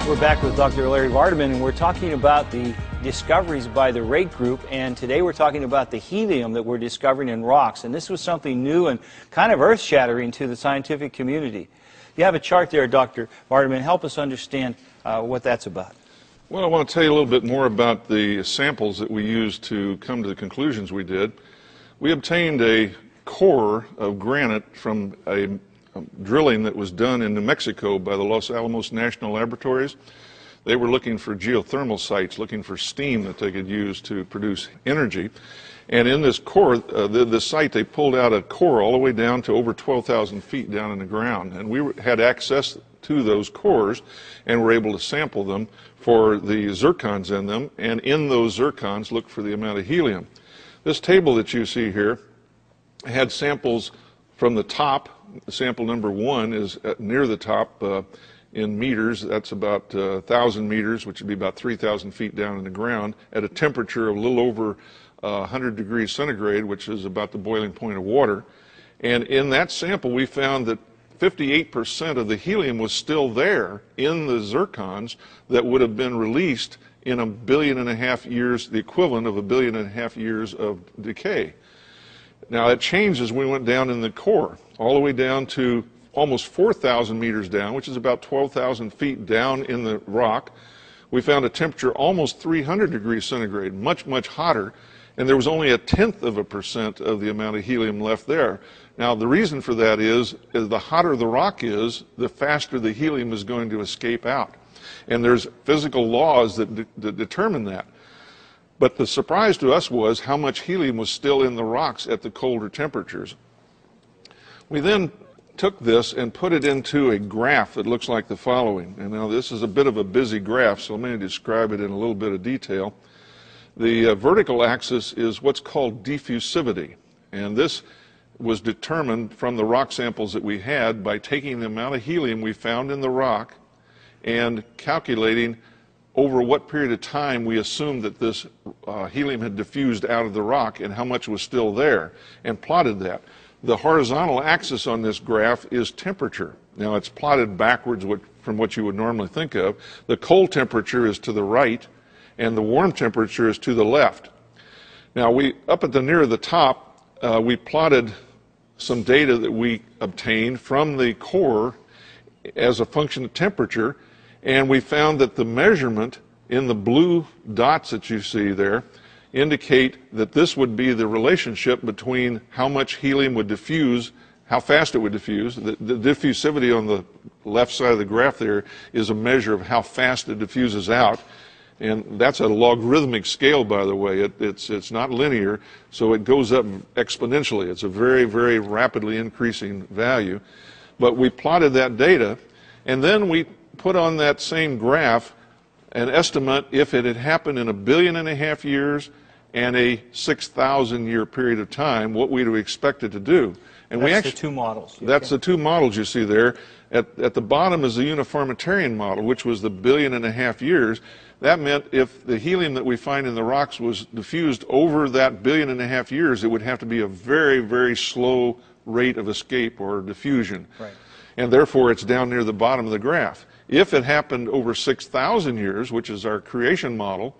A: We're back with Dr. Larry Vardaman, and we're talking about the discoveries by the RATE group, and today we're talking about the helium that we're discovering in rocks, and this was something new and kind of earth-shattering to the scientific community. You have a chart there, Dr. Vardaman. Help us understand what that's about.
B: Well, I want to tell you a little bit more about the samples that we used to come to the conclusions we did. We obtained a core of granite from a drilling that was done in New Mexico by the Los Alamos National Laboratories. They were looking for geothermal sites, looking for steam that they could use to produce energy. And in this core, this site, they pulled out a core all the way down to over 12,000 feet down in the ground. And we had access to those cores and were able to sample them for the zircons in them, and in those zircons look for the amount of helium. This table that you see here had samples from the top. Sample number 1 is near the top in meters. That's about 1,000 meters, which would be about 3,000 feet down in the ground, at a temperature of a little over 100 degrees centigrade, which is about the boiling point of water. And in that sample, we found that 58% of the helium was still there in the zircons that would have been released in 1.5 billion years, the equivalent of 1.5 billion years of decay. Now, it changed as we went down in the core, all the way down to almost 4,000 meters down, which is about 12,000 feet down in the rock. We found a temperature almost 300 degrees centigrade, much, much hotter, and there was only 0.1% of the amount of helium left there. Now, the reason for that is the hotter the rock is, the faster the helium is going to escape out. And there's physical laws that determine that. But the surprise to us was how much helium was still in the rocks at the colder temperatures. We then took this and put it into a graph that looks like the following. And now this is a bit of a busy graph, so let me describe it in a little bit of detail. The vertical axis is what's called diffusivity, and this was determined from the rock samples that we had by taking the amount of helium we found in the rock and calculating over what period of time we assumed that this helium had diffused out of the rock and how much was still there, and plotted that. The horizontal axis on this graph is temperature. Now, it's plotted backwards from what you would normally think of. The cold temperature is to the right, and the warm temperature is to the left. Now, up at the near the top, we plotted some data that we obtained from the core as a function of temperature, and we found that the measurement in the blue dots that you see there indicate that this would be the relationship between how much helium would diffuse, how fast it would diffuse. The diffusivity on the left side of the graph there is a measure of how fast it diffuses out. And that's a logarithmic scale, by the way. It's not linear, so it goes up exponentially. It's a very, very rapidly increasing value. But we plotted that data, and then we put on that same graph an estimate if it had happened in 1.5 billion years and a 6,000 year period of time, what we'd expect it to do. And
A: that's the two models.
B: That's the two models you see there. At the bottom is the uniformitarian model, which was the 1.5 billion years. That meant if the helium that we find in the rocks was diffused over that 1.5 billion years, it would have to be a very, very slow rate of escape or diffusion.
A: Right.
B: And therefore, it's down near the bottom of the graph. If it happened over 6,000 years, which is our creation model,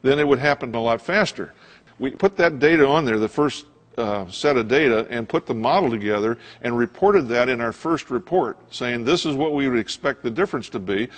B: then it would happen a lot faster. We put that data on there, the first set of data, and put the model together and reported that in our first report, saying this is what we would expect the difference to be.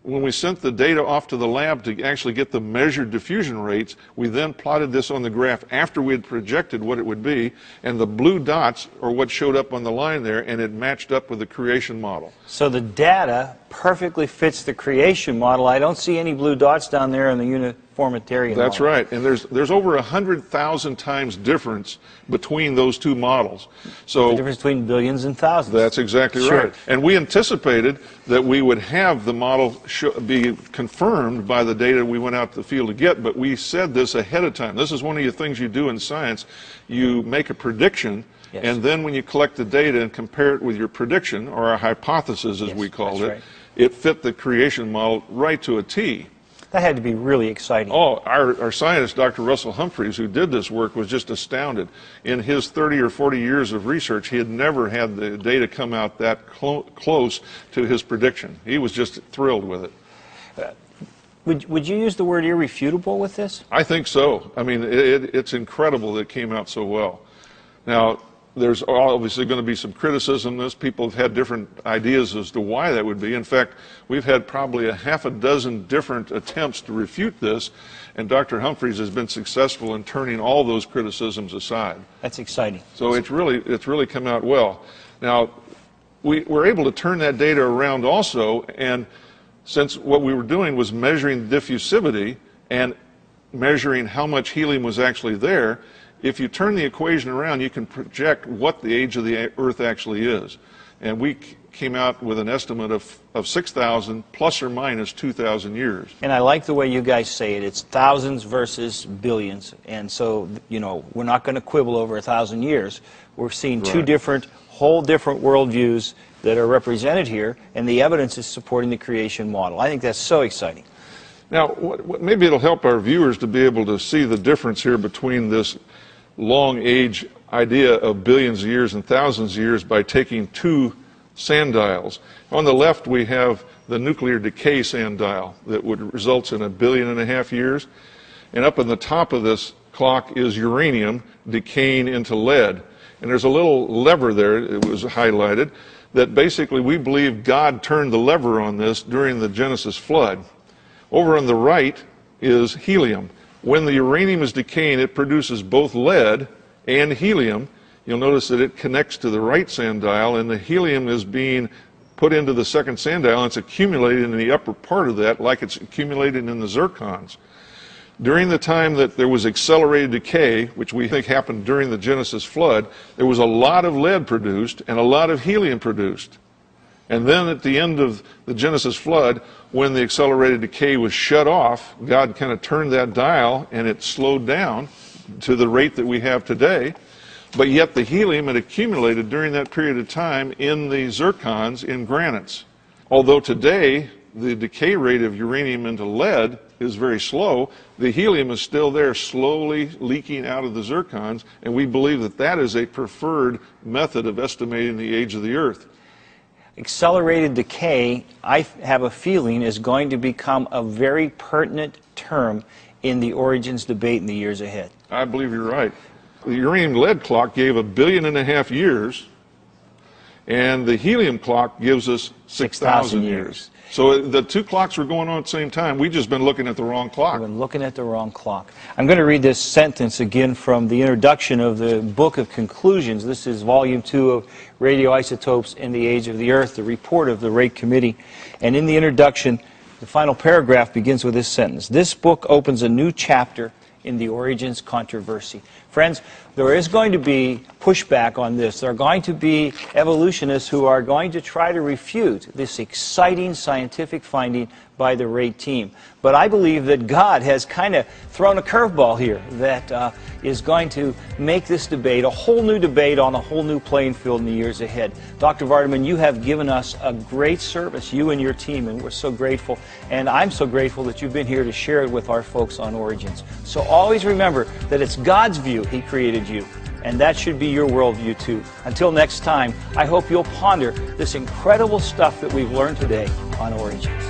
B: When we sent the data off to the lab to actually get the measured diffusion rates, we then plotted this on the graph after we had projected what it would be, and the blue dots are what showed up on the line there, and it matched up with the creation model.
A: So the data perfectly fits the creation model. I don't see any blue dots down there in the uniformitarian
B: That's
A: model.
B: right, and there's over 100,000 times difference between those two models. So
A: the difference between billions and thousands.
B: That's exactly
A: Sure.
B: right. And we anticipated that we would have the model be confirmed by the data we went out to the field to get, but we said this ahead of time. This is one of the things you do in science. You make a prediction,
A: yes,
B: and then when you collect the data and compare it with your prediction, or a hypothesis as
A: yes,
B: we called it,
A: right,
B: it fit the creation model right to a T.
A: That had to be really exciting.
B: Oh, our scientist, Dr. Russell Humphreys, who did this work, was just astounded. In his 30 or 40 years of research, he had never had the data come out that close to his prediction. He was just thrilled with it.
A: Would you use the word irrefutable with this?
B: I think so. I mean, it's incredible that it came out so well. Now, there's obviously going to be some criticism of this. People have had different ideas as to why that would be. In fact, we've had probably a half a dozen different attempts to refute this, and Dr. Humphreys has been successful in turning all those criticisms aside.
A: That's exciting.
B: So it's really come out well. Now, we were able to turn that data around also, and since what we were doing was measuring diffusivity and measuring how much helium was actually there, if you turn the equation around, you can project what the age of the Earth actually is. And we came out with an estimate of 6,000 plus or minus 2,000 years.
A: And I like the way you guys say it. It's thousands versus billions. And so, you know, we're not going to quibble over 1,000 years. We're seeing two different, whole different worldviews that are represented here, and the evidence is supporting the creation model. I think that's so exciting.
B: Now, maybe it'll help our viewers to be able to see the difference here between this long age idea of billions of years and thousands of years by taking two sundials. On the left we have the nuclear decay sundial that would result in 1.5 billion years, and up on the top of this clock is uranium decaying into lead. And there's a little lever there, it was highlighted, that basically we believe God turned the lever on this during the Genesis flood. Over on the right is helium. When the uranium is decaying, it produces both lead and helium. You'll notice that it connects to the right sundial, and the helium is being put into the second sundial, and it's accumulated in the upper part of that like it's accumulated in the zircons. During the time that there was accelerated decay, which we think happened during the Genesis flood, there was a lot of lead produced and a lot of helium produced. And then at the end of the Genesis flood, when the accelerated decay was shut off, God kind of turned that dial and it slowed down to the rate that we have today. But yet the helium had accumulated during that period of time in the zircons in granites. Although today the decay rate of uranium into lead is very slow, the helium is still there slowly leaking out of the zircons, and we believe that that is a preferred method of estimating the age of the Earth.
A: accelerated decay, I have a feeling, is going to become a very pertinent term in the origins debate in the years ahead.
B: I believe you're right. The uranium lead clock gave 1.5 billion years, and the helium clock gives us 6,000 years. So the two clocks were going on at the same time. We've just been looking at the wrong clock.
A: We've been looking at the wrong clock. I'm going to read this sentence again from the introduction of the Book of Conclusions. This is Volume 2 of Radioisotopes in the Age of the Earth, the report of the Rate Committee. And in the introduction, the final paragraph begins with this sentence. This book opens a new chapter in the origins controversy. Friends, there is going to be pushback on this. There are going to be evolutionists who are going to try to refute this exciting scientific finding by the Rate team. But I believe that God has kind of thrown a curveball here that is going to make this debate a whole new debate on a whole new playing field in the years ahead. Dr. Vardaman, you have given us a great service, you and your team, and we're so grateful. And I'm so grateful that you've been here to share it with our folks on Origins. So always remember that it's God's view He created you, and that should be your worldview too. Until next time, I hope you'll ponder this incredible stuff that we've learned today on Origins.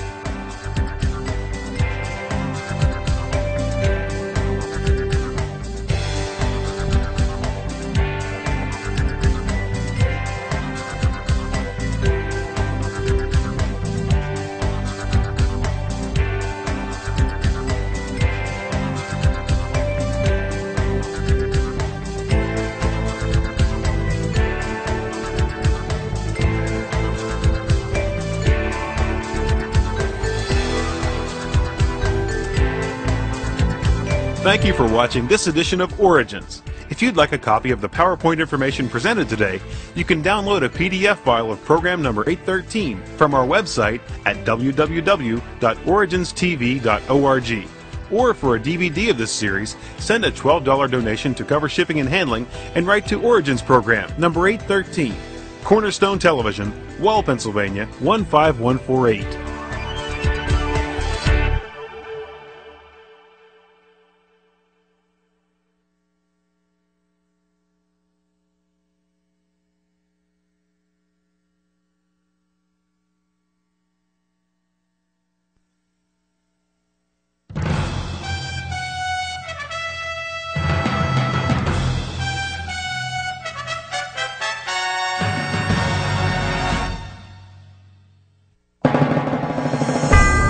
C: Thank you for watching this edition of Origins. If you'd like a copy of the PowerPoint information presented today, you can download a PDF file of program number 813 from our website at www.originstv.org. Or for a DVD of this series, send a $12 donation to cover shipping and handling and write to Origins program number 813, Cornerstone Television, Wall, Pennsylvania 15148.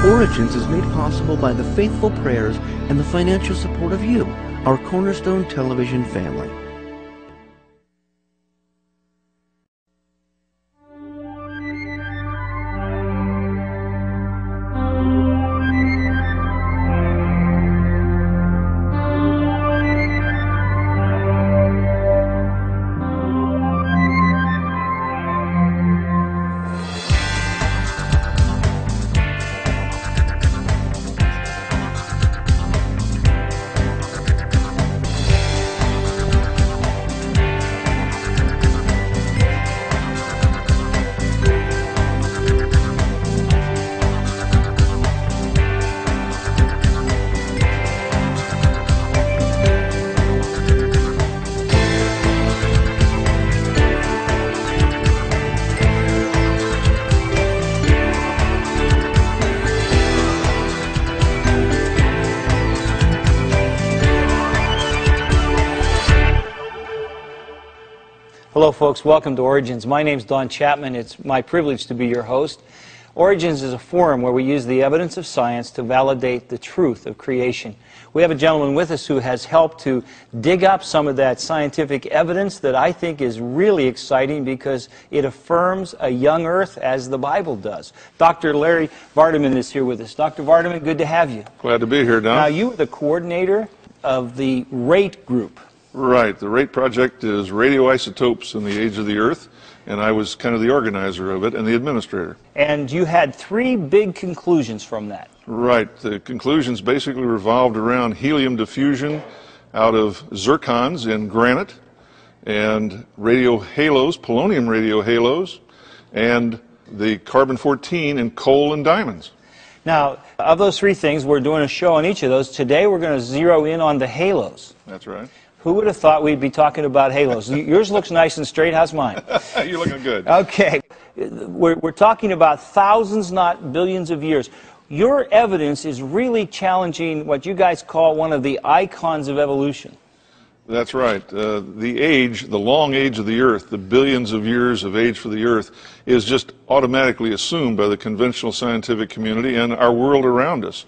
D: Origins is made possible by the faithful prayers and the financial support of you, our Cornerstone Television family.
A: Hello folks, welcome to Origins. My name's Don Chapman. It's my privilege to be your host. Origins is a forum where we use the evidence of science to validate the truth of creation. We have a gentleman with us who has helped to dig up some of that scientific evidence that I think is really exciting because it affirms a young earth as the Bible does. Dr. Larry Vardaman is here with us. Dr. Vardaman, good to have you.
B: Glad to be here, Don.
A: Now, you are the coordinator of the Rate group.
B: Right. The Rate project is radioisotopes in the age of the Earth, and I was kind of the organizer of it and the administrator.
A: And you had three big conclusions from that.
B: Right. The conclusions basically revolved around helium diffusion out of zircons in granite, and radio halos, polonium radio halos, and the carbon-14 in coal and diamonds.
A: Now, of those three things, we're doing a show on each of those. Today we're going to zero in on the halos.
B: That's right.
A: Who would have thought we'd be talking about halos? Yours looks nice and straight. How's mine?
B: You're looking good.
A: Okay. we're talking about thousands, not billions of years. Your evidence is really challenging what you guys call one of the icons of evolution.
B: That's right. The long age of the Earth, the billions of years of age for the Earth, is just automatically assumed by the conventional scientific community and our world around us.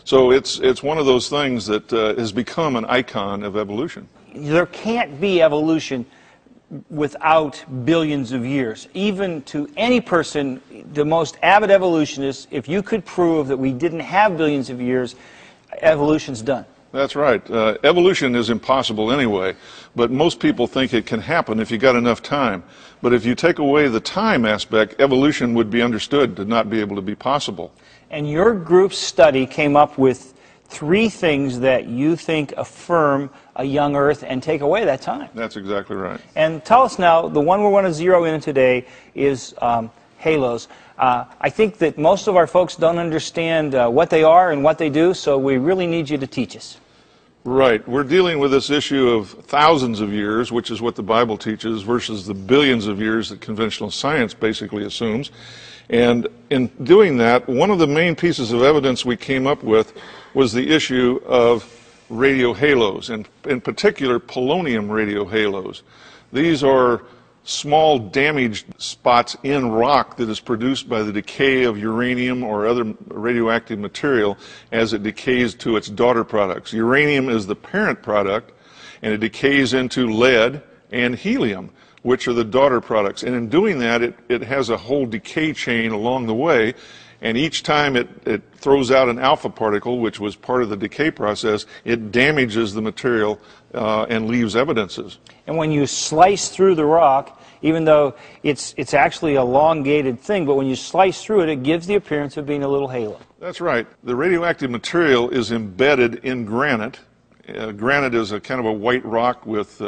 B: So it's one of those things that has become an icon of evolution.
A: There can't be evolution without billions of years. Even to any person, the most avid evolutionist, if you could prove that we didn't have billions of years, evolution's done.
B: That's right. Evolution is impossible anyway, but most people think it can happen if you got enough time. But if you take away the time aspect, evolution would be understood to not be able to be possible.
A: And your group's study came up with 3 things that you think affirm a young Earth and take away that time.
B: That's exactly right.
A: And tell us now, the one we want to zero in today is halos. I think that most of our folks don't understand what they are and what they do, so we really need you to teach us.
B: Right. We're dealing with this issue of thousands of years, which is what the Bible teaches, versus the billions of years that conventional science basically assumes. And in doing that, one of the main pieces of evidence we came up with was the issue of radio halos, and in particular polonium radio halos. These are small damaged spots in rock that is produced by the decay of uranium or other radioactive material as it decays to its daughter products. Uranium is the parent product, and it decays into lead and helium, which are the daughter products. And in doing that, it has a whole decay chain along the way, and each time it throws out an alpha particle, which was part of the decay process, it damages the material and leaves evidences. And
A: when you slice through the rock, even though it's actually a elongated thing, but when you slice through it, it gives the appearance of being a little halo.
B: That's right. The radioactive material is embedded in granite. Granite is a kind of a white rock with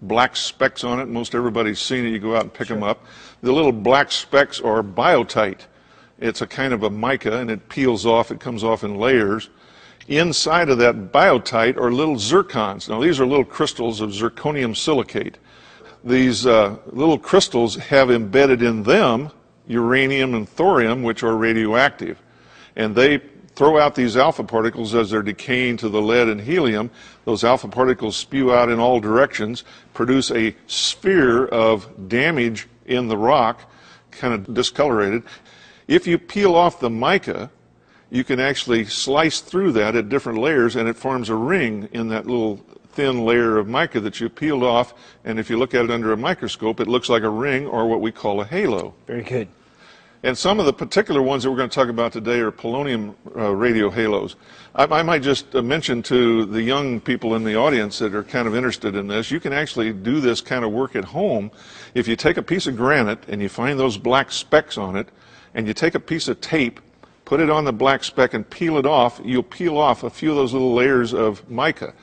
B: black specks on it. Most everybody's seen it. You go out and pick them up. The little black specks are biotite. It's a kind of a mica, and it peels off. It comes off in layers. Inside of that biotite are little zircons. Now, these are little crystals of zirconium silicate. These little crystals have embedded in them uranium and thorium, which are radioactive. And they throw out these alpha particles as they're decaying to the lead and helium. Those alpha particles spew out in all directions, produce a sphere of damage in the rock, kind of discolorated. If you peel off the mica, you can actually slice through that at different layers, and it forms a ring in that little thin layer of mica that you peeled off, and if you look at it under a microscope, it looks like a ring or what we call a halo.
A: Very good.
B: And some of the particular ones that we're going to talk about today are polonium radio halos. I might just mention to the young people in the audience that are kind of interested in this, you can actually do this kind of work at home. If you take a piece of granite and you find those black specks on it, and you take a piece of tape, put it on the black speck and peel it off, you'll peel off a few of those little layers of mica.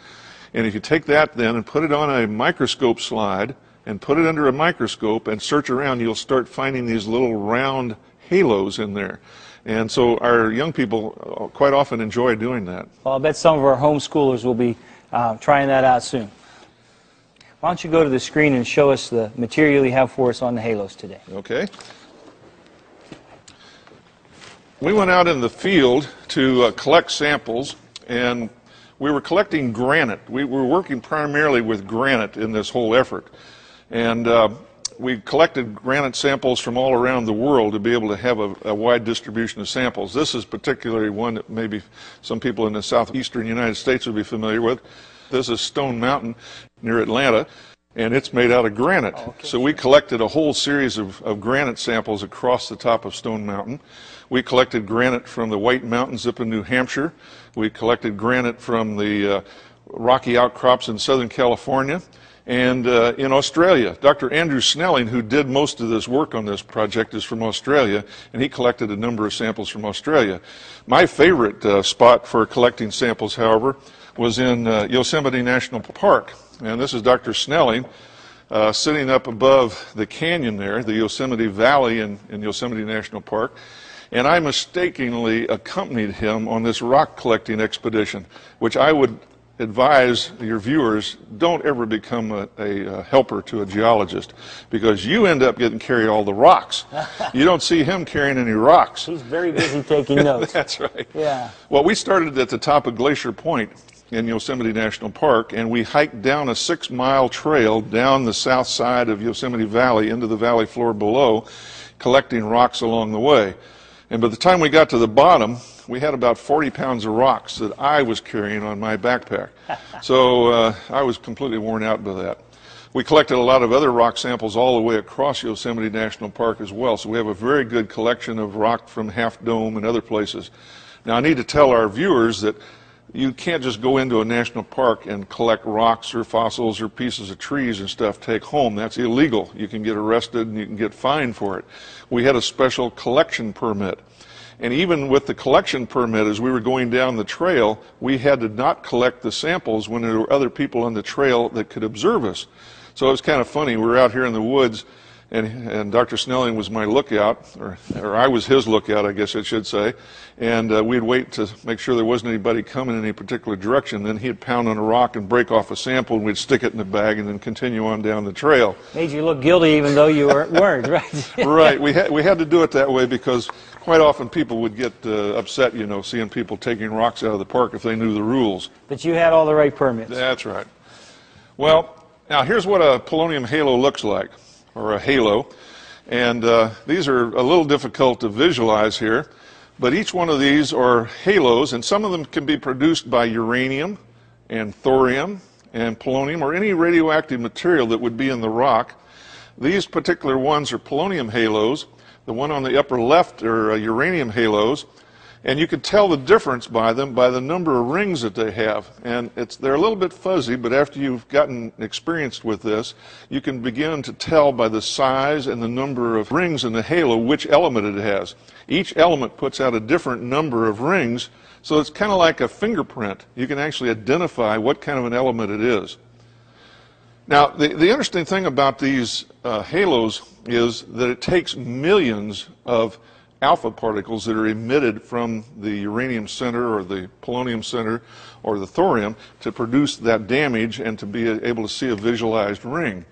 B: And if you take that then and put it on a microscope slide and put it under a microscope and search around, you'll start finding these little round halos in there. And so our young people quite often enjoy doing that.
A: Well, I bet some of our homeschoolers will be trying that out soon. Why don't you go to the screen and show us the material you have for us on the halos today.
B: Okay. We went out in the field to collect samples, and we were collecting granite. We were working primarily with granite in this whole effort. And we collected granite samples from all around the world to be able to have a wide distribution of samples. This is particularly one that maybe some people in the southeastern United States would be familiar with. This is Stone Mountain near Atlanta, and it's made out of granite. Oh, okay. So we collected a whole series of granite samples across the top of Stone Mountain. We collected granite from the White Mountains up in New Hampshire. We collected granite from the rocky outcrops in Southern California. And in Australia, Dr. Andrew Snelling, who did most of this work on this project, is from Australia, and he collected a number of samples from Australia. My favorite spot for collecting samples, however, was in Yosemite National Park. And this is Dr. Snelling sitting up above the canyon there, the Yosemite Valley in Yosemite National Park. And I mistakenly accompanied him on this rock collecting expedition, which I would advise your viewers, don't ever become a helper to a geologist, because you end up getting carried all the rocks. You don't see him carrying any rocks.
A: He's very busy taking notes.
B: That's right.
A: Yeah.
B: Well, we started at the top of Glacier Point in Yosemite National Park, and we hiked down a 6-mile trail down the south side of Yosemite Valley into the valley floor below, collecting rocks along the way. And by the time we got to the bottom, we had about 40 pounds of rocks that I was carrying on my backpack. So I was completely worn out by that. We collected a lot of other rock samples all the way across Yosemite National Park as well. So we have a very good collection of rock from Half Dome and other places. Now I need to tell our viewers that you can't just go into a national park and collect rocks or fossils or pieces of trees and stuff, take home. That's illegal. You can get arrested and you can get fined for it. We had a special collection permit. And even with the collection permit, as we were going down the trail, we had to not collect the samples when there were other people on the trail that could observe us. So it was kind of funny. We were out here in the woods, and Dr. Snelling was my lookout, or I was his lookout, I guess I should say. And we'd wait to make sure there wasn't anybody coming in any particular direction. Then he'd pound on a rock and break off a sample, and we'd stick it in the bag and then continue on down the trail.
A: Made you look guilty even though you weren't, right?
B: Right. We had to do it that way because quite often people would get upset, you know, seeing people taking rocks out of the park if they knew the rules.
A: But you had all the right permits.
B: That's right. Well, now here's what a polonium halo looks like, or a halo. And these are a little difficult to visualize here, but each one of these are halos, and some of them can be produced by uranium and thorium and polonium, or any radioactive material that would be in the rock. These particular ones are polonium halos. The one on the upper left are uranium halos, and you can tell the difference by them by the number of rings that they have. And they're a little bit fuzzy, but after you've gotten experienced with this, you can begin to tell by the size and the number of rings in the halo which element it has. Each element puts out a different number of rings, so it's kind of like a fingerprint. You can actually identify what kind of an element it is. Now, the interesting thing about these halos is that it takes millions of alpha particles that are emitted from the uranium center or the polonium center or the thorium to produce that damage and to be able to see a visualized ring.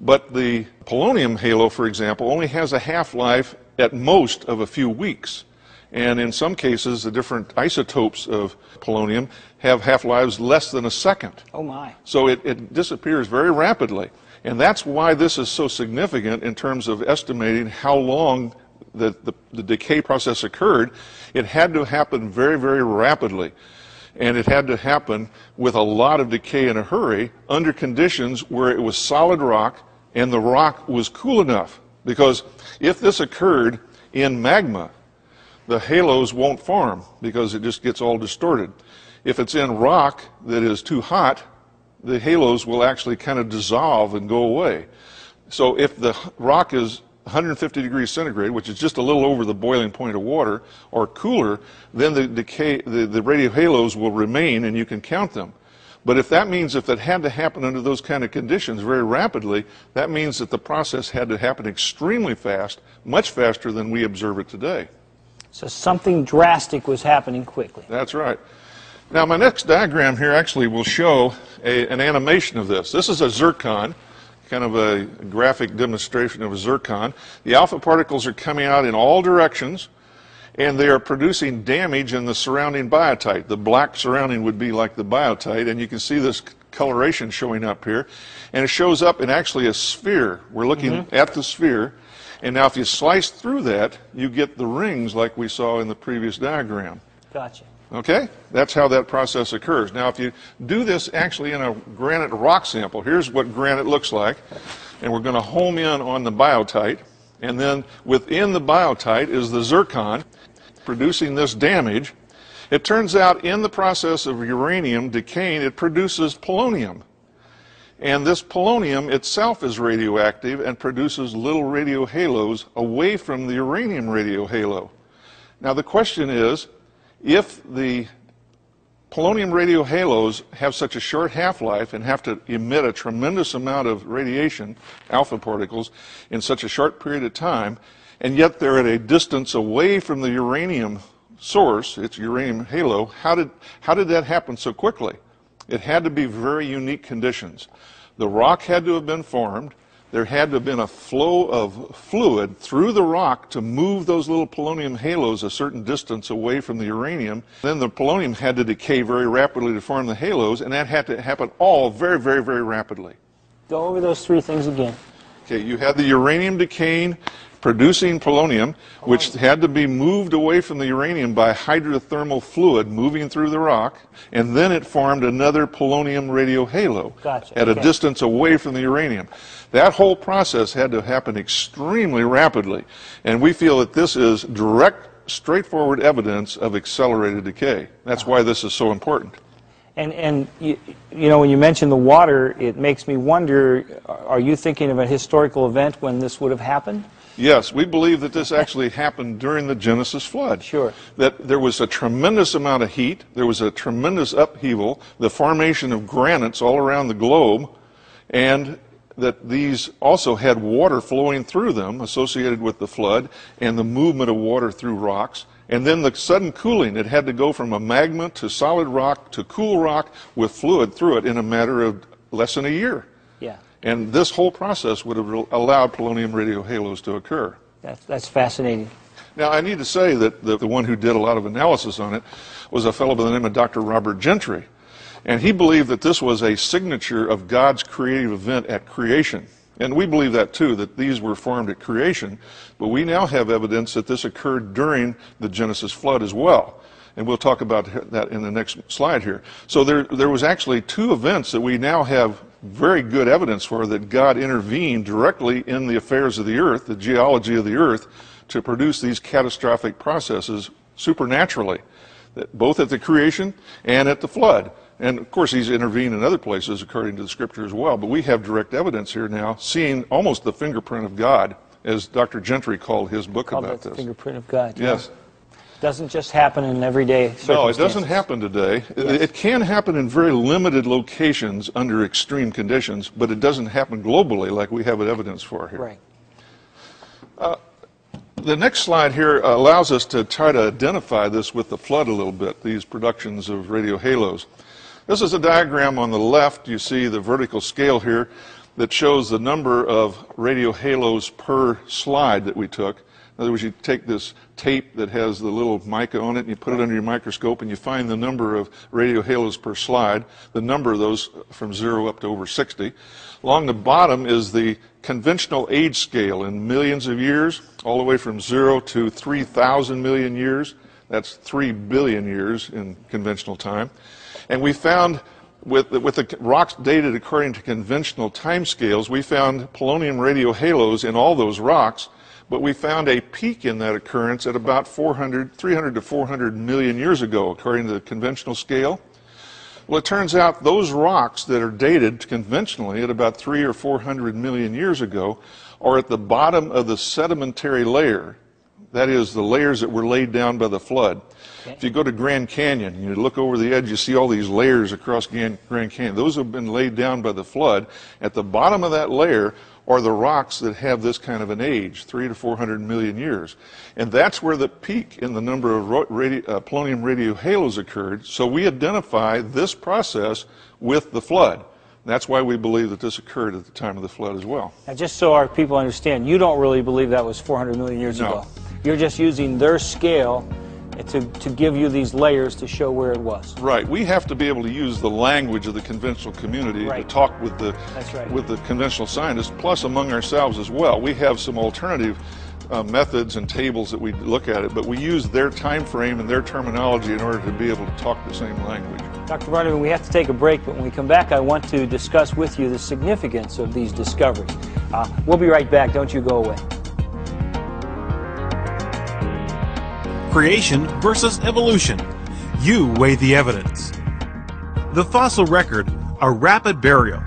B: But the polonium halo, for example, only has a half-life at most of a few weeks. And in some cases, the different isotopes of polonium have half-lives less than a second.
A: Oh my.
B: So it disappears very rapidly. And that's why this is so significant in terms of estimating how long the decay process occurred. It had to happen very, very rapidly. And it had to happen with a lot of decay in a hurry under conditions where it was solid rock and the rock was cool enough. Because if this occurred in magma, the halos won't form because it just gets all distorted. If it's in rock that is too hot, the halos will actually kind of dissolve and go away. So if the rock is 150 degrees centigrade, which is just a little over the boiling point of water, or cooler, then the radio halos will remain and you can count them. But if that means if it had to happen under those kind of conditions very rapidly, that means that the process had to happen extremely fast, much faster than we observe it today.
A: So something drastic was happening quickly.
B: That's right. Now my next diagram here actually will show an animation of this. This is a zircon, kind of a graphic demonstration of a zircon. The alpha particles are coming out in all directions, and they are producing damage in the surrounding biotite. The black surrounding would be like the biotite, and you can see this coloration showing up here. And it shows up in actually a sphere. We're looking at the sphere. And now if you slice through that, you get the rings like we saw in the previous diagram.
A: Gotcha.
B: Okay? That's how that process occurs. Now if you do this actually in a granite rock sample, here's what granite looks like. And we're going to home in on the biotite. And then within the biotite is the zircon producing this damage. It turns out in the process of uranium decaying, it produces polonium. And this polonium itself is radioactive and produces little radio halos away from the uranium radio halo. Now the question is, if the polonium radio halos have such a short half-life and have to emit a tremendous amount of radiation, alpha particles, in such a short period of time, and yet they're at a distance away from the uranium source, its uranium halo, how did that happen so quickly? It had to be very unique conditions. The rock had to have been formed. There had to have been a flow of fluid through the rock to move those little polonium halos a certain distance away from the uranium. Then the polonium had to decay very rapidly to form the halos, and that had to happen all very, very, very rapidly.
A: Go over those three things again.
B: Okay, you had the uranium decaying, producing polonium, which had to be moved away from the uranium by hydrothermal fluid moving through the rock, and then it formed another polonium radiohalo at a distance away from the uranium. That whole process had to happen extremely rapidly, and we feel that this is direct, straightforward evidence of accelerated decay. That's why this is so important.
A: And you know, when you mention the water, it makes me wonder, are you thinking of a historical event when this would have happened?
B: Yes, we believe that this actually happened during the Genesis flood.
A: Sure.
B: That there was a tremendous amount of heat, there was a tremendous upheaval, the formation of granites all around the globe, and that these also had water flowing through them associated with the flood and the movement of water through rocks. And then the sudden cooling, it had to go from a magma to solid rock to cool rock with fluid through it in a matter of less than a year.
A: Yeah.
B: And this whole process would have allowed polonium radiohalos to occur.
A: That's fascinating.
B: Now, I need to say that the one who did a lot of analysis on it was a fellow by the name of Dr. Robert Gentry. And he believed that this was a signature of God's creative event at creation. And we believe that too, that these were formed at creation. But we now have evidence that this occurred during the Genesis flood as well. And we'll talk about that in the next slide here. So there was actually two events that we now have very good evidence for, that God intervened directly in the affairs of the earth, the geology of the earth, to produce these catastrophic processes supernaturally, both at the creation and at the flood. And of course, he's intervened in other places according to the scripture as well. But we have direct evidence here now, seeing almost the fingerprint of God, as Dr. Gentry called his book about this.
A: The fingerprint of God.
B: Yes.
A: Doesn't just happen in everyday circumstances.
B: No, it doesn't happen today.
A: Yes.
B: It can happen in very limited locations under extreme conditions, but it doesn't happen globally like we have evidence for here.
A: Right.
B: The next slide here allows us to try to identify this with the flood a little bit, these productions of radiohalos. This is a diagram on the left. You see the vertical scale here that shows the number of radiohalos per slide that we took. In other words, you take this tape that has the little mica on it, and you put it under your microscope, and you find the number of radiohalos per slide, the number of those from 0 up to over 60. Along the bottom is the conventional age scale in millions of years, all the way from 0 to 3,000 million years. That's 3 billion years in conventional time. And we found, with the rocks dated according to conventional time scales, we found polonium radiohalos in all those rocks. But we found a peak in that occurrence at about 300 to 400 million years ago, according to the conventional scale. Well, it turns out those rocks that are dated conventionally at about 300 or 400 million years ago are at the bottom of the sedimentary layer. That is, the layers that were laid down by the flood. Okay. If you go to Grand Canyon, you look over the edge, you see all these layers across Grand Canyon. Those have been laid down by the flood. At the bottom of that layer are the rocks that have this kind of an age, 300 to 400 million years. And that's where the peak in the number of polonium radiohalos occurred. So we identify this process with the flood. That's why we believe that this occurred at the time of the flood as well.
A: Now, just so our people understand, you don't really believe that was 400 million years
B: No.
A: ago. You're just using their scale to give you these layers to show where it was.
B: Right. We have to be able to use the language of the conventional community to talk with the conventional scientists, plus among ourselves as well. We have some alternative methods and tables that we look at it, but we use their time frame and their terminology in order to be able to talk the same language.
A: Dr. Vardaman, we have to take a break, but when we come back, I want to discuss with you the significance of these discoveries. We'll be right back. Don't you go away.
C: Creation versus evolution. You weigh the evidence. The fossil record, a rapid burial.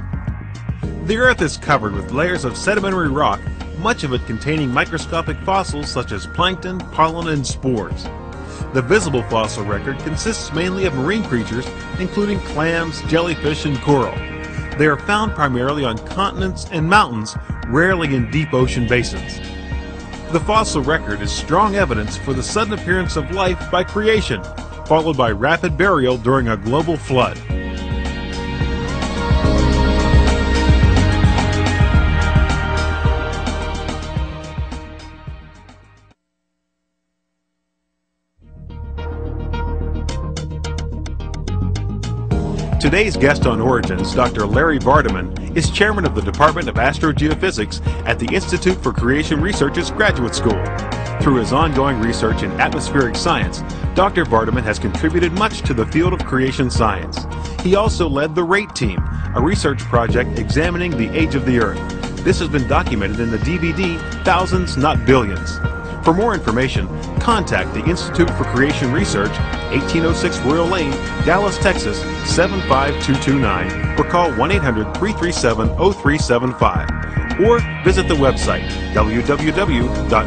C: The Earth is covered with layers of sedimentary rock, much of it containing microscopic fossils such as plankton, pollen, and spores. The visible fossil record consists mainly of marine creatures, including clams, jellyfish, and coral. They are found primarily on continents and mountains, rarely in deep ocean basins. The fossil record is strong evidence for the sudden appearance of life by creation, followed by rapid burial during a global flood. Today's guest on Origins, Dr. Larry Vardaman, is chairman of the Department of Astrogeophysics at the Institute for Creation Research's Graduate School. Through his ongoing research in atmospheric science, Dr. Vardaman has contributed much to the field of creation science. He also led the RATE team, a research project examining the age of the Earth. This has been documented in the DVD Thousands Not Billions. For more information, contact the Institute for Creation Research, 1806 Royal Lane, Dallas, Texas 75229, or call 1-800-337-0375, or visit the website www.icr.org.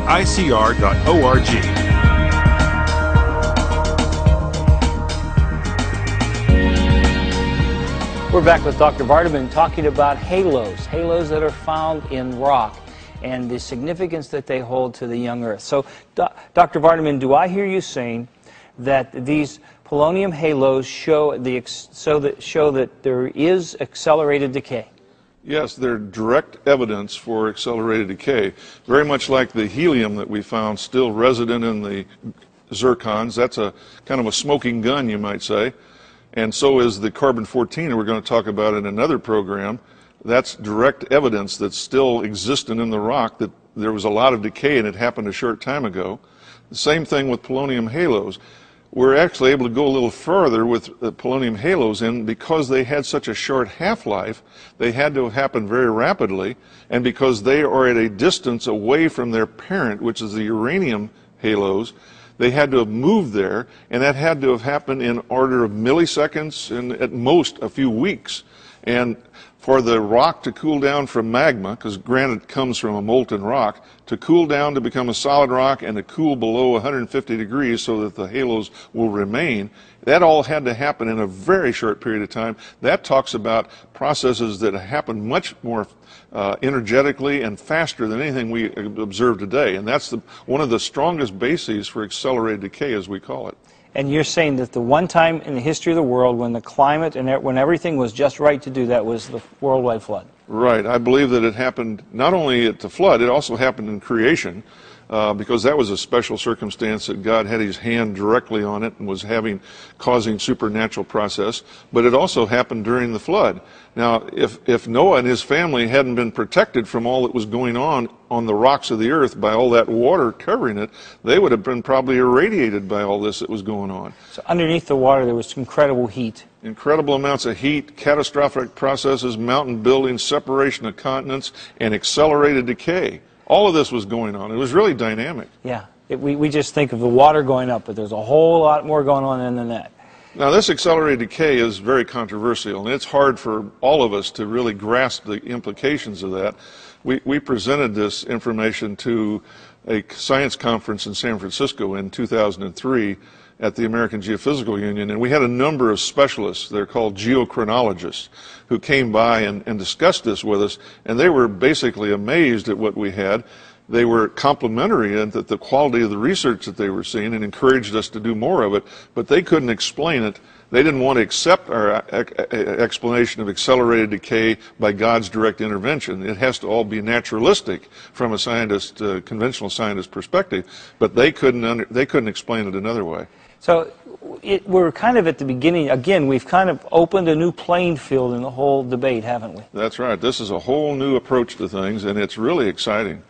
A: We're back with Dr. Vardaman talking about halos that are found in rock, and the significance that they hold to the young Earth. So, Dr. Vardaman, do I hear you saying that these polonium halos show that there is accelerated decay?
B: Yes, they're direct evidence for accelerated decay, very much like the helium that we found still resident in the zircons. That's a kind of a smoking gun, you might say. And so is the carbon-14 that we're going to talk about in another program. That's direct evidence that's still existent in the rock, that there was a lot of decay and it happened a short time ago. The same thing with polonium halos. We're actually able to go a little further with the polonium halos, and because they had such a short half-life, they had to have happened very rapidly, and because they are at a distance away from their parent, which is the uranium halos, they had to have moved there, and that had to have happened in order of milliseconds and at most a few weeks. And for the rock to cool down from magma, because granite comes from a molten rock, to cool down to become a solid rock and to cool below 150 degrees so that the halos will remain, that all had to happen in a very short period of time. That talks about processes that happen much more energetically and faster than anything we observe today. And that's one of the strongest bases for accelerated decay, as we call it.
A: And you're saying that the one time in the history of the world when the climate and when everything was just right to do that was the worldwide flood.
B: Right. I believe that it happened not only at the flood, it also happened in creation, because that was a special circumstance that God had his hand directly on it and was causing supernatural process, but it also happened during the flood. Now, if Noah and his family hadn't been protected from all that was going on the rocks of the earth by all that water covering it, they would have been probably irradiated by all this that was going on.
A: So underneath the water there was incredible heat.
B: Incredible amounts of heat, catastrophic processes, mountain building, separation of continents, and accelerated decay. All of this was going on. It was really dynamic.
A: Yeah. We just think of the water going up, but there's a whole lot more going on than that.
B: Now, this accelerated decay is very controversial, and it's hard for all of us to really grasp the implications of that. We presented this information to a science conference in San Francisco in 2003 at the American Geophysical Union, and we had a number of specialists, they're called geochronologists, who came by and discussed this with us, and they were basically amazed at what we had. They were complimentary and that the quality of the research that they were seeing, and encouraged us to do more of it, but they couldn't explain it. They didn't want to accept our explanation of accelerated decay by God's direct intervention. It has to all be naturalistic from a scientist, conventional scientist perspective, but they couldn't explain it another way.
A: So we're kind of at the beginning. Again, we've kind of opened a new playing field in the whole debate, haven't we?
B: That's right. This is a whole new approach to things, and it's really exciting.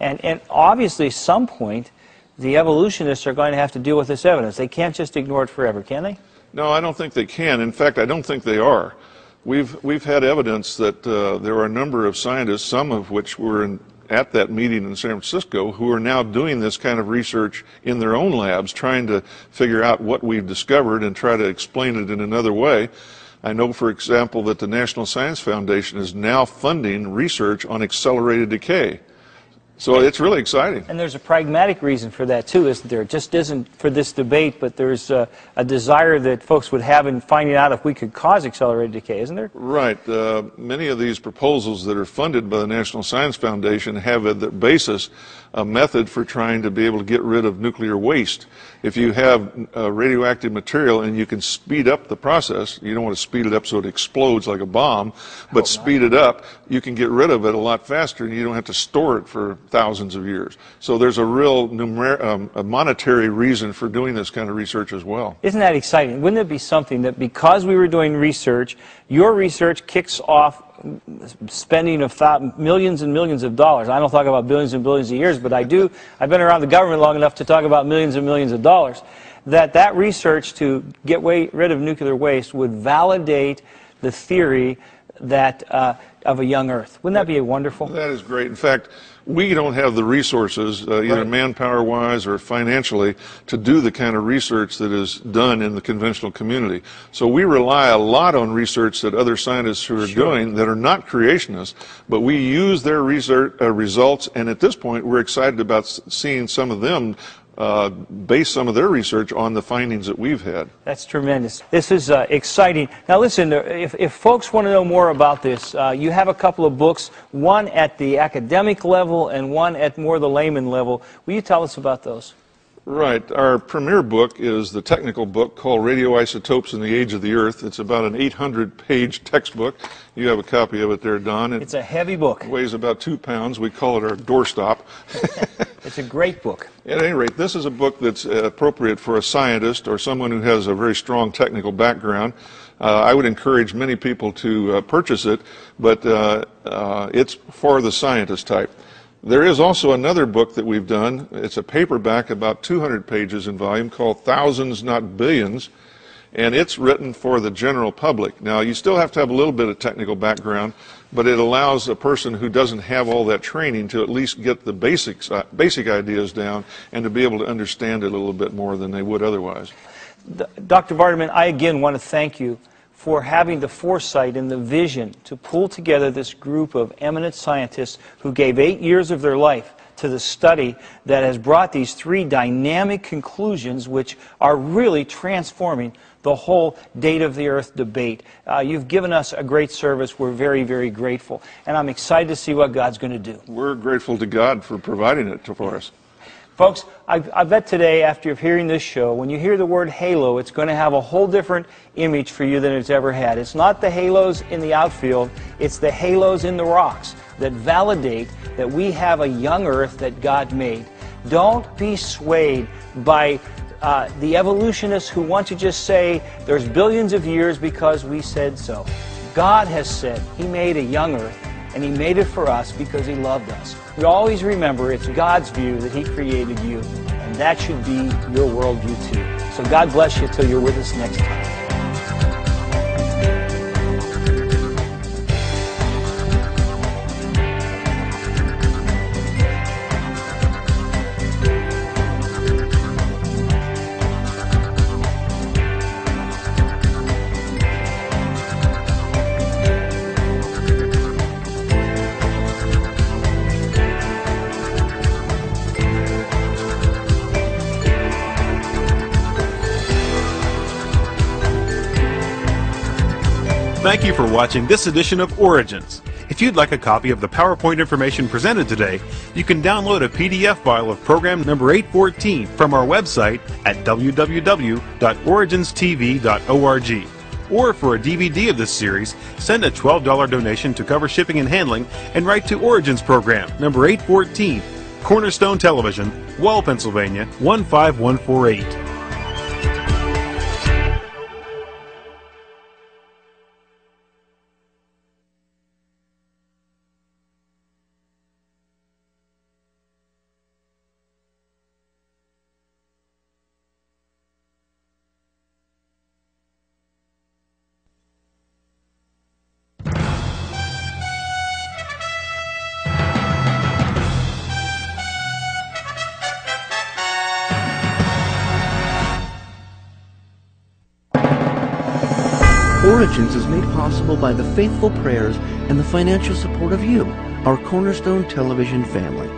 A: And obviously, at some point, the evolutionists are going to have to deal with this evidence. They can't just ignore it forever, can they?
B: No, I don't think they can. In fact, I don't think they are. We've had evidence that there are a number of scientists, some of which were at that meeting in San Francisco, who are now doing this kind of research in their own labs, trying to figure out what we've discovered and try to explain it in another way. I know, for example, that the National Science Foundation is now funding research on accelerated decay. So it's really exciting.
A: And there's a pragmatic reason for that, too, isn't there? It just isn't for this debate, but there's a desire that folks would have in finding out if we could cause accelerated decay, isn't there?
B: Right. Many of these proposals that are funded by the National Science Foundation have at their basis a method for trying to be able to get rid of nuclear waste. If you have radioactive material and you can speed up the process, you don't want to speed it up so it explodes like a bomb, but speed it up, you can get rid of it a lot faster and you don't have to store it for thousands of years. So there's a real a monetary reason for doing this kind of research as well.
A: Isn't that exciting? Wouldn't it be something that because we were doing research, your research kicks off spending of millions and millions of dollars? I don't talk about billions and billions of years, but I do. I've been around the government long enough to talk about millions and millions of dollars. That research to get rid of nuclear waste would validate the theory that of a young Earth. Wouldn't that be wonderful?
B: That is great. In fact, we don't have the resources, either manpower-wise or financially, to do the kind of research that is done in the conventional community. So we rely a lot on research that other scientists who are doing that are not creationists, but we use their research results, and at this point we're excited about seeing some of them base some of their research on the findings that we've had.
A: That's tremendous. This is exciting. Now listen, if folks want to know more about this, you have a couple of books, one at the academic level and one at more the layman level. Will you tell us about those?
B: Right. Our premier book is the technical book called Radioisotopes in the Age of the Earth. It's about an 800-page textbook. You have a copy of it there, Don.
A: It's a heavy book.
B: It weighs about 2 pounds. We call it our doorstop.
A: It's a great book.
B: At any rate, this is a book that's appropriate for a scientist or someone who has a very strong technical background. I would encourage many people to purchase it, but it's for the scientist type. There is also another book that we've done. It's a paperback, about 200 pages in volume, called Thousands, Not Billions, and it's written for the general public. Now, you still have to have a little bit of technical background, but it allows a person who doesn't have all that training to at least get the basic ideas down and to be able to understand it a little bit more than they would otherwise.
A: Dr. Vardaman, I again want to thank you for having the foresight and the vision to pull together this group of eminent scientists who gave 8 years of their life to the study that has brought these 3 dynamic conclusions which are really transforming the whole date of the Earth debate. You've given us a great service. We're very, very grateful. And I'm excited to see what God's going to do.
B: We're grateful to God for providing it for us.
A: Folks, I bet today, after hearing this show, when you hear the word halo, it's going to have a whole different image for you than it's ever had. It's not the halos in the outfield, it's the halos in the rocks that validate that we have a young Earth that God made. Don't be swayed by the evolutionists who want to just say there's billions of years because we said so. God has said He made a young Earth, and He made it for us because He loved us. We always remember it's God's view that He created you, and that should be your worldview too. So God bless you till you're with us next time.
C: Thank you for watching this edition of Origins. If you'd like a copy of the PowerPoint information presented today, you can download a PDF file of program number 814 from our website at www.originstv.org. Or for a DVD of this series, send a $12 donation to cover shipping and handling and write to Origins program number 814, Cornerstone Television, Wall, Pennsylvania 15148.
D: Origins is made possible by the faithful prayers and the financial support of you, our Cornerstone Television family.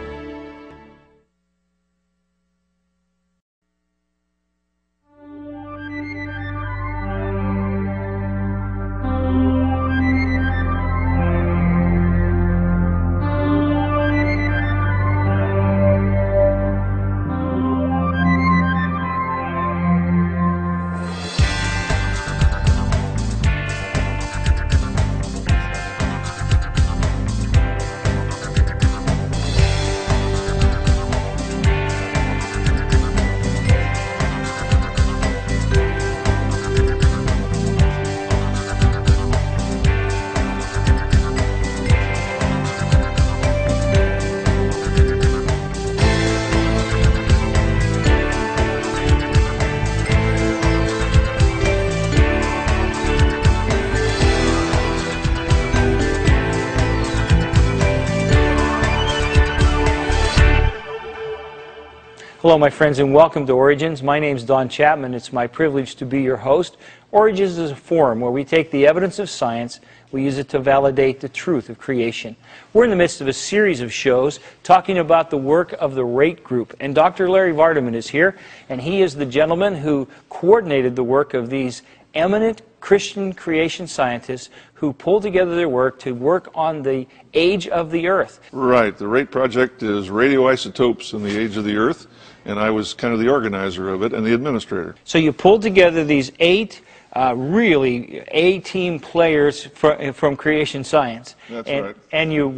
A: Hello, my friends, and welcome to Origins. My name is Don Chapman. It's my privilege to be your host. Origins is a forum where we take the evidence of science, we use it to validate the truth of creation. We're in the midst of a series of shows talking about the work of the RATE group. And Dr. Larry Vardaman is here, and he is the gentleman who coordinated the work of these eminent Christian creation scientists who pulled together their work to work on the age of the Earth.
B: Right. The RATE project is radioisotopes in the age of the Earth, and I was kind of the organizer of it and the administrator.
A: So you pulled together these 8 really A-team players from creation science.
B: That's right.
A: And you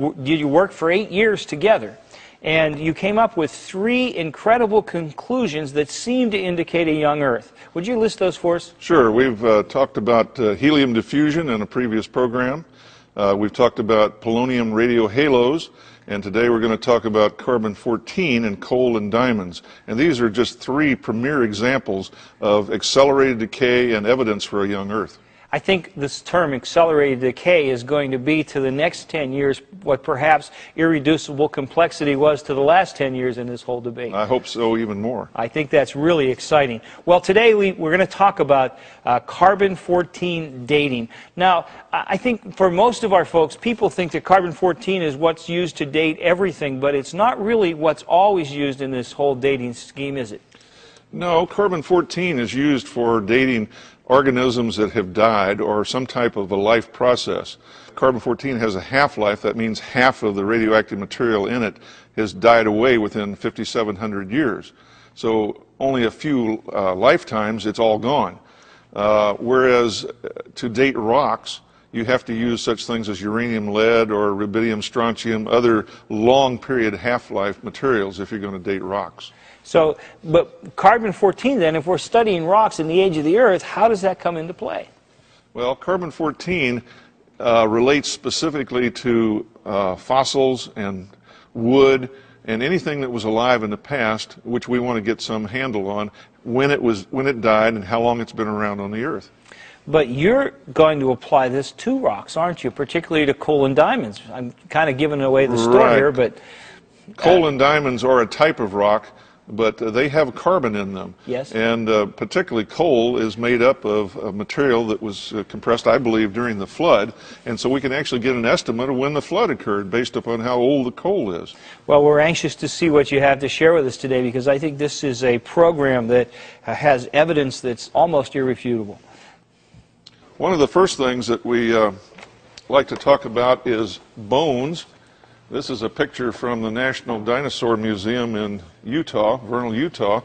A: worked for 8 years together. And you came up with 3 incredible conclusions that seem to indicate a young Earth. Would you list those for us?
B: Sure. We've talked about helium diffusion in a previous program. We've talked about polonium radio halos. And today we're going to talk about carbon-14 and coal and diamonds. And these are just 3 premier examples of accelerated decay and evidence for a young Earth.
A: I think this term accelerated decay is going to be to the next 10 years what perhaps irreducible complexity was to the last 10 years in this whole debate.
B: I hope so, even more.
A: I think that's really exciting. Well, today we're going to talk about carbon-14 dating. Now, I think for most of our folks, people think that carbon-14 is what's used to date everything, but it's not really what's always used in this whole dating scheme, is it?
B: No, carbon-14 is used for dating organisms that have died or some type of a life process. Carbon-14 has a half-life. That means half of the radioactive material in it has died away within 5,700 years. So only a few lifetimes, it's all gone. Whereas to date rocks, you have to use such things as uranium, lead, or rubidium, strontium, other long-period half-life materials if you're going to date rocks.
A: So, but carbon-14 then, if we're studying rocks in the age of the Earth, how does that come into play?
B: Well, carbon-14 relates specifically to fossils and wood and anything that was alive in the past, which we want to get some handle on when it died and how long it's been around on the Earth.
A: But you're going to apply this to rocks, aren't you? Particularly to coal and diamonds. I'm kind of giving away the story here, but
B: coal and diamonds are a type of rock, but they have carbon in them.
A: Yes.
B: And particularly coal is made up of a material that was compressed, I believe, during the flood. And so we can actually get an estimate of when the flood occurred based upon how old the coal is.
A: Well, we're anxious to see what you have to share with us today, because I think this is a program that has evidence that's almost irrefutable.
B: One of the first things that we like to talk about is bones. This is a picture from the National Dinosaur Museum in Utah, Vernal, Utah,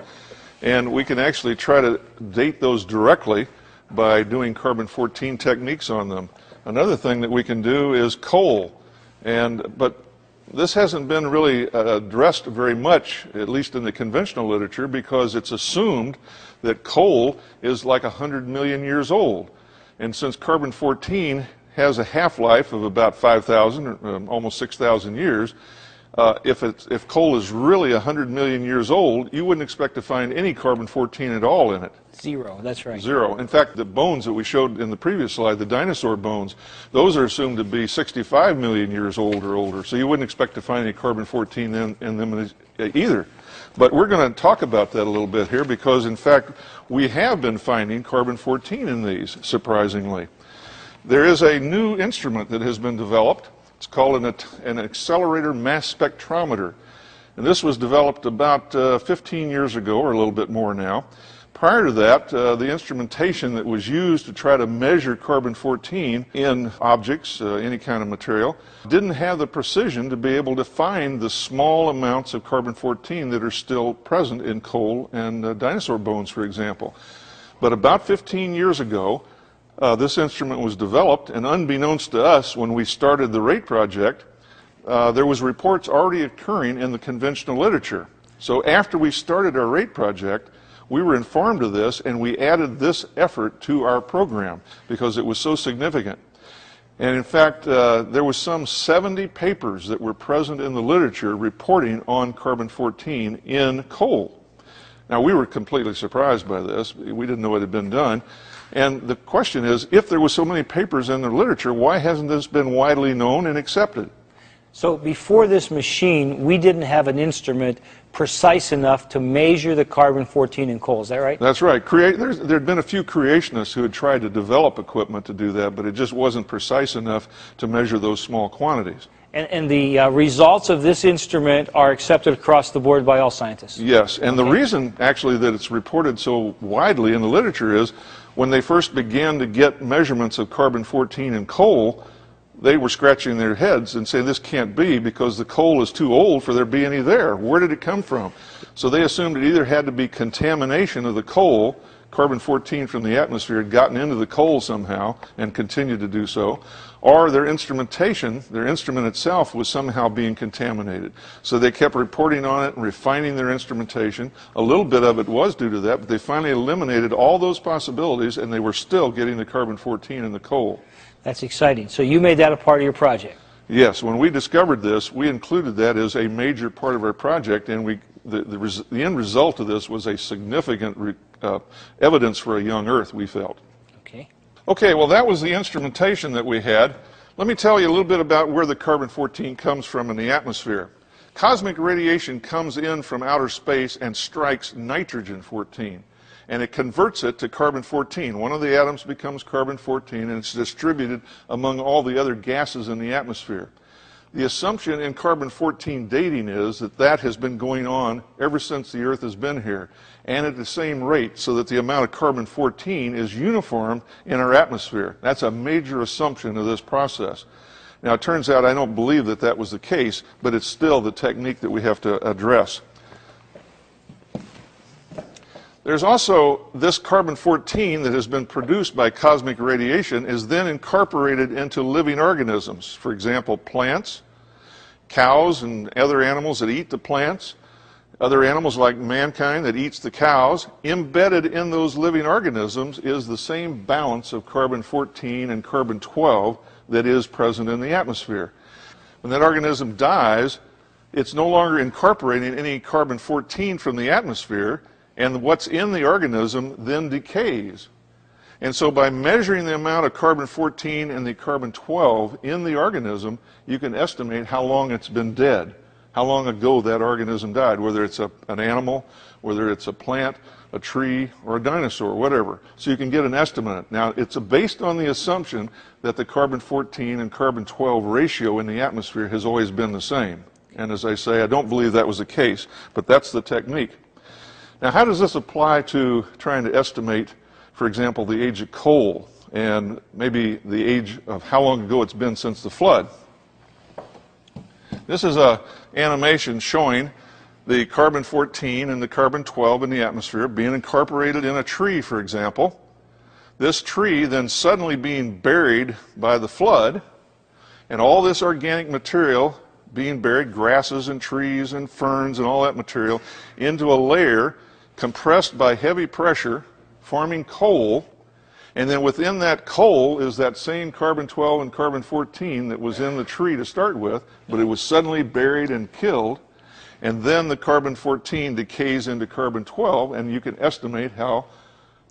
B: and we can actually try to date those directly by doing carbon-14 techniques on them. Another thing that we can do is coal, but this hasn't been really addressed very much, at least in the conventional literature, because it's assumed that coal is like 100 million years old. And since carbon-14 has a half-life of about 5,000, almost 6,000 years, if coal is really 100 million years old, you wouldn't expect to find any carbon-14 at all in it.
A: 0, that's right.
B: 0. In fact, the bones that we showed in the previous slide, the dinosaur bones, those are assumed to be 65 million years old or older, so you wouldn't expect to find any carbon-14 in them either. But we're going to talk about that a little bit here because, in fact, we have been finding carbon-14 in these, surprisingly. There is a new instrument that has been developed. It's called an accelerator mass spectrometer. And this was developed about 15 years ago, or a little bit more now. Prior to that, the instrumentation that was used to try to measure carbon-14 in objects, any kind of material, didn't have the precision to be able to find the small amounts of carbon-14 that are still present in coal and dinosaur bones, for example. But about 15 years ago, this instrument was developed, and unbeknownst to us, when we started the RATE project, there was reports already occurring in the conventional literature. So after we started our RATE project, we were informed of this, and we added this effort to our program because it was so significant. And in fact, there was some 70 papers that were present in the literature reporting on carbon-14 in coal. Now, we were completely surprised by this. We didn't know what had been done. And the question is, if there were so many papers in the literature, why hasn't this been widely known and accepted?
A: So before this machine, we didn't have an instrument precise enough to measure the carbon-14 in coal. Is that right?
B: That's right. There had been a few creationists who had tried to develop equipment to do that, but it just wasn't precise enough to measure those small quantities.
A: And the results of this instrument are accepted across the board by all scientists?
B: Yes, and the reason actually that it's reported so widely in the literature is when they first began to get measurements of carbon-14 in coal, they were scratching their heads and saying this can't be because the coal is too old for there to be any there. Where did it come from? So they assumed it either had to be contamination of the coal, carbon-14 from the atmosphere had gotten into the coal somehow and continued to do so, or their instrumentation, their instrument itself was somehow being contaminated. So they kept reporting on it and refining their instrumentation. A little bit of it was due to that, but they finally eliminated all those possibilities and they were still getting the carbon-14 in the coal.
A: That's exciting. So you made that a part of your project?
B: Yes. When we discovered this, we included that as a major part of our project, and the end result of this was a significant evidence for a young Earth, we felt.
A: Okay.
B: Okay, well, that was the instrumentation that we had. Let me tell you a little bit about where the carbon-14 comes from in the atmosphere. Cosmic radiation comes in from outer space and strikes nitrogen-14. And it converts it to carbon-14. One of the atoms becomes carbon-14, and it's distributed among all the other gases in the atmosphere. The assumption in carbon-14 dating is that that has been going on ever since the Earth has been here, and at the same rate, so that the amount of carbon-14 is uniform in our atmosphere. That's a major assumption of this process. Now, it turns out I don't believe that that was the case, but it's still the technique that we have to address. There's also this carbon-14 that has been produced by cosmic radiation is then incorporated into living organisms. For example, plants, cows and other animals that eat the plants, other animals like mankind that eats the cows. Embedded in those living organisms is the same balance of carbon-14 and carbon-12 that is present in the atmosphere. When that organism dies, it's no longer incorporating any carbon-14 from the atmosphere, and what's in the organism then decays. And so by measuring the amount of carbon-14 and the carbon-12 in the organism, you can estimate how long it's been dead, how long ago that organism died, whether it's an animal, whether it's a plant, a tree, or a dinosaur, whatever. So you can get an estimate. Now, it's based on the assumption that the carbon-14 and carbon-12 ratio in the atmosphere has always been the same. And as I say, I don't believe that was the case, but that's the technique. Now, how does this apply to trying to estimate, for example, the age of coal and maybe the age of how long ago it's been since the flood? This is an animation showing the carbon-14 and the carbon-12 in the atmosphere being incorporated in a tree, for example. This tree then suddenly being buried by the flood, and all this organic material being buried, grasses and trees and ferns and all that material, into a layer compressed by heavy pressure, forming coal, and then within that coal is that same carbon-12 and carbon-14 that was in the tree to start with, but it was suddenly buried and killed, and then the carbon-14 decays into carbon-12, and you can estimate how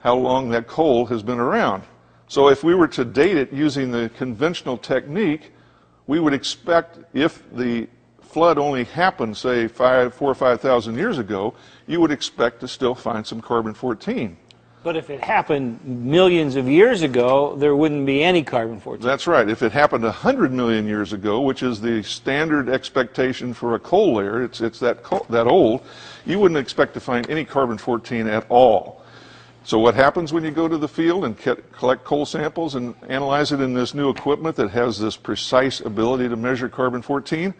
B: long that coal has been around. So if we were to date it using the conventional technique, we would expect, if the flood only happened, say, 4,000 or 5,000 years ago, you would expect to still find some carbon-14.
A: But if it happened millions of years ago, there wouldn't be any carbon-14.
B: That's right. If it happened 100 million years ago, which is the standard expectation for a coal layer, it's that old, you wouldn't expect to find any carbon-14 at all. So what happens when you go to the field and collect coal samples and analyze it in this new equipment that has this precise ability to measure carbon-14?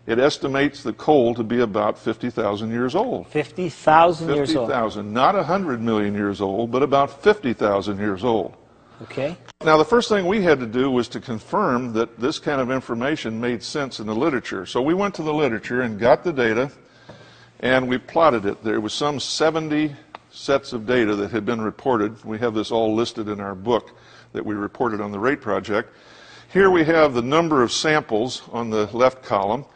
B: It estimates the coal to be about 50,000 years old.
A: 50,000 years old.
B: 50,000, not 100 million years old, but about 50,000 years old.
A: Okay.
B: Now, the first thing we had to do was to confirm that this kind of information made sense in the literature. So we went to the literature and got the data, and we plotted it. There was some 70 sets of data that had been reported. We have this all listed in our book that we reported on the RATE project. Here we have the number of samples on the left column,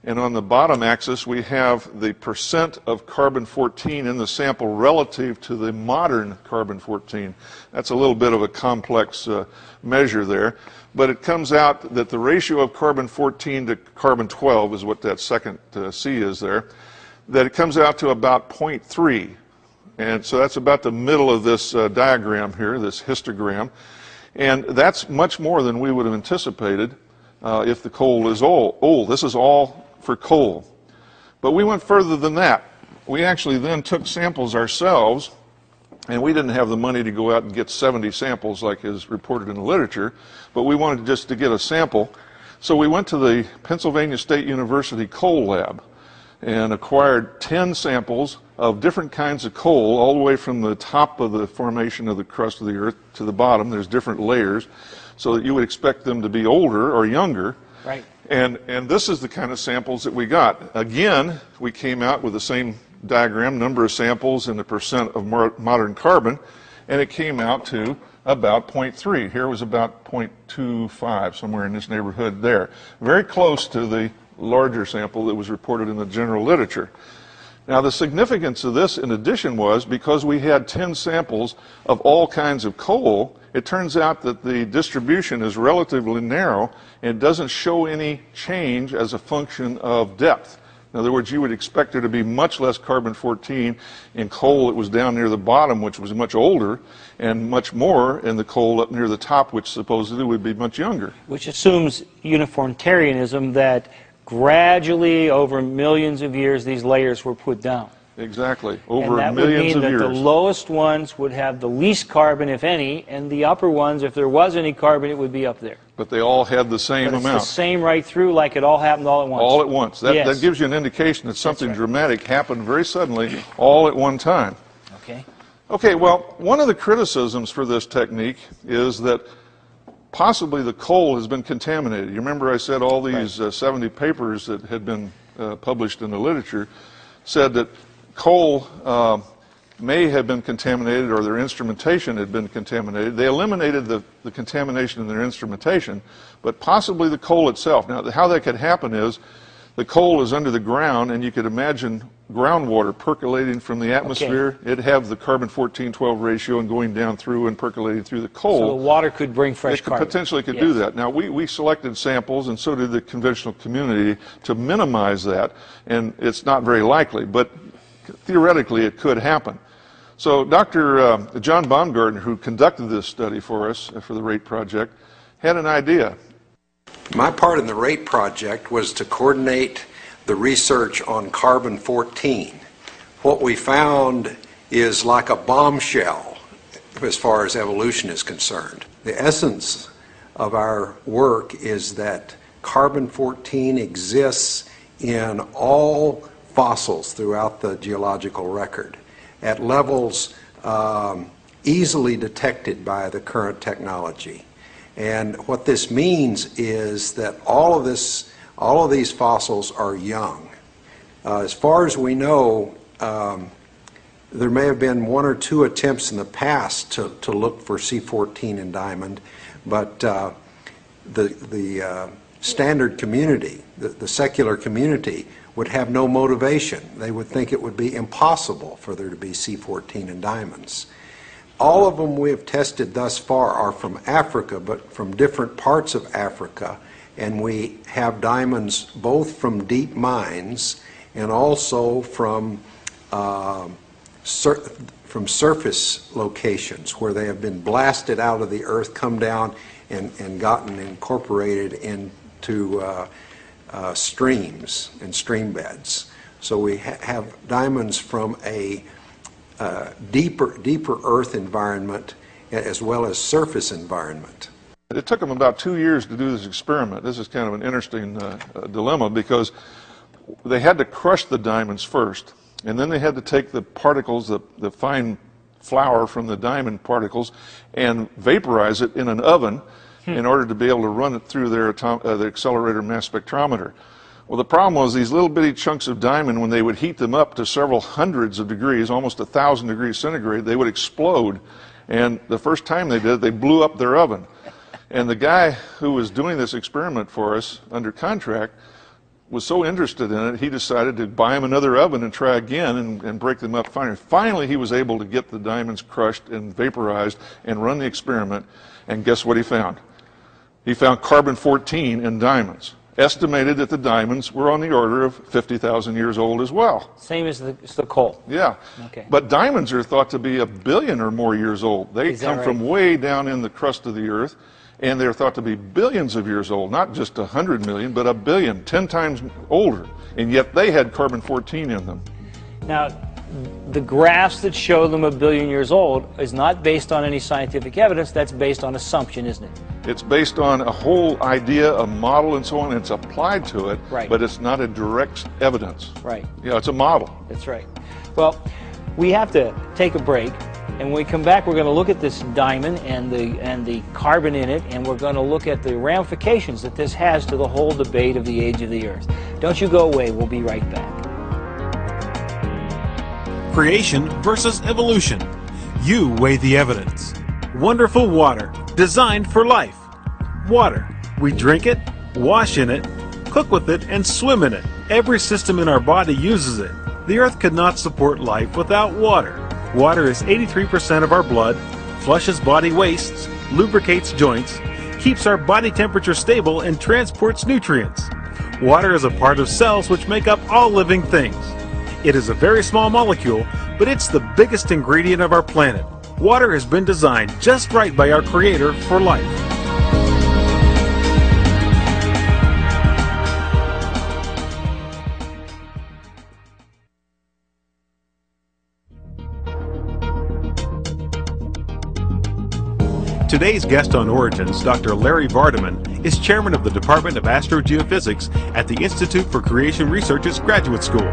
B: And on the bottom axis, we have the percent of carbon-14 in the sample relative to the modern carbon-14. That's a little bit of a complex measure there. But it comes out that the ratio of carbon-14 to carbon-12 is what that second C is there, that it comes out to about 0.3. And so that's about the middle of this diagram here, this histogram. And that's much more than we would have anticipated if the coal is old. This is all for coal. But we went further than that. We actually then took samples ourselves, and we didn't have the money to go out and get 70 samples like is reported in the literature, but we wanted just to get a sample. So we went to the Pennsylvania State University coal lab and acquired 10 samples of different kinds of coal, all the way from the top of the formation of the crust of the earth to the bottom. There's different layers, so that you would expect them to be older or younger.
A: Right.
B: And this is the kind of samples that we got. Again, we came out with the same diagram, number of samples and the percent of modern carbon, and it came out to about 0.3. Here was about 0.25, somewhere in this neighborhood there. Very close to the larger sample that was reported in the general literature. Now, the significance of this, in addition, was because we had 10 samples of all kinds of coal, it turns out that the distribution is relatively narrow and doesn't show any change as a function of depth. In other words, you would expect there to be much less carbon-14 in coal that was down near the bottom, which was much older, and much more in the coal up near the top, which supposedly would be much younger.
A: Which assumes uniformitarianism, that gradually, over millions of years, these layers were put down.
B: Exactly, over
A: millions of years. And that would mean that the lowest ones would have the least carbon, if any, and the upper ones, if there was any carbon, it would be up there.
B: But they all had the same amount.
A: It's the same right through, like it all happened all at once.
B: All at once. That,
A: yes.
B: That gives you an indication that something dramatic happened very suddenly, all at one time.
A: Okay.
B: Okay, well, one of the criticisms for this technique is that possibly the coal has been contaminated. You remember I said all these 70 papers that had been published in the literature said that coal may have been contaminated, or their instrumentation had been contaminated. They eliminated the contamination in their instrumentation, but possibly the coal itself. Now, how that could happen is the coal is under the ground, and you could imagine groundwater percolating from the atmosphere. Okay. It'd have the carbon-14-12 ratio and going down through and percolating through the coal.
A: So the water could bring fresh carbon.
B: It potentially could do that. Now, we selected samples, and so did the conventional community, to minimize that, and it's not very likely, but theoretically it could happen. So Dr. John Baumgartner, who conducted this study for us, for the RATE project, had an idea.
E: My part in the RATE project was to coordinate the research on carbon-14. What we found is like a bombshell as far as evolution is concerned. The essence of our work is that carbon-14 exists in all fossils throughout the geological record at levels easily detected by the current technology. And what this means is that all of these fossils are young. As far as we know, there may have been one or two attempts in the past to look for C14 in diamond, but the standard community, the secular community, would have no motivation. They would think it would be impossible for there to be C14 in diamonds. All of them we have tested thus far are from Africa, but from different parts of Africa, and we have diamonds both from deep mines and also from surface locations where they have been blasted out of the earth, come down, and gotten incorporated into streams and stream beds. So we have diamonds from a deeper earth environment as well as surface environment.
B: It took them about 2 years to do this experiment. This is kind of an interesting dilemma, because they had to crush the diamonds first, and then they had to take the particles, the fine flour from the diamond particles, and vaporize it in an oven in order to be able to run it through their the accelerator mass spectrometer. Well, the problem was these little bitty chunks of diamond, when they would heat them up to several hundreds of degrees, almost 1,000 degrees centigrade, they would explode. And the first time they did, they blew up their oven. And the guy who was doing this experiment for us under contract was so interested in it, he decided to buy him another oven and try again and break them up finer. Finally, he was able to get the diamonds crushed and vaporized and run the experiment, and guess what he found? He found carbon-14 in diamonds. Estimated that the diamonds were on the order of 50,000 years old as well.
A: Same as the coal.
B: Yeah.
A: Okay.
B: But diamonds are thought to be 1 billion or more years old. They come from way down in the crust of the earth, and they're thought to be billions of years old, not just 100 million, but 1 billion, 10 times older. And yet they had carbon-14 in them.
A: Now, the graphs that show them 1 billion years old is not based on any scientific evidence. That's based on assumption, isn't it?
B: It's based on a whole idea, a model, and so on. It's applied to it,
A: right,
B: but it's not a direct evidence.
A: Right.
B: Yeah, it's a model.
A: That's right. Well, we have to take a break, and when we come back, we're going to look at this diamond and the carbon in it, and we're going to look at the ramifications that this has to the whole debate of the age of the Earth. Don't you go away. We'll be right back.
C: Creation versus evolution. You weigh the evidence. Wonderful water, designed for life. Water. We drink it, wash in it, cook with it, and swim in it. Every system in our body uses it. The Earth could not support life without water. Water is 83% of our blood, flushes body wastes, lubricates joints, keeps our body temperature stable, and transports nutrients. Water is a part of cells which make up all living things. It is a very small molecule, but it's the biggest ingredient of our planet. Water has been designed just right by our Creator for life. Today's guest on Origins, Dr. Larry Vardaman, is chairman of the Department of Astrogeophysics at the Institute for Creation Research's Graduate School.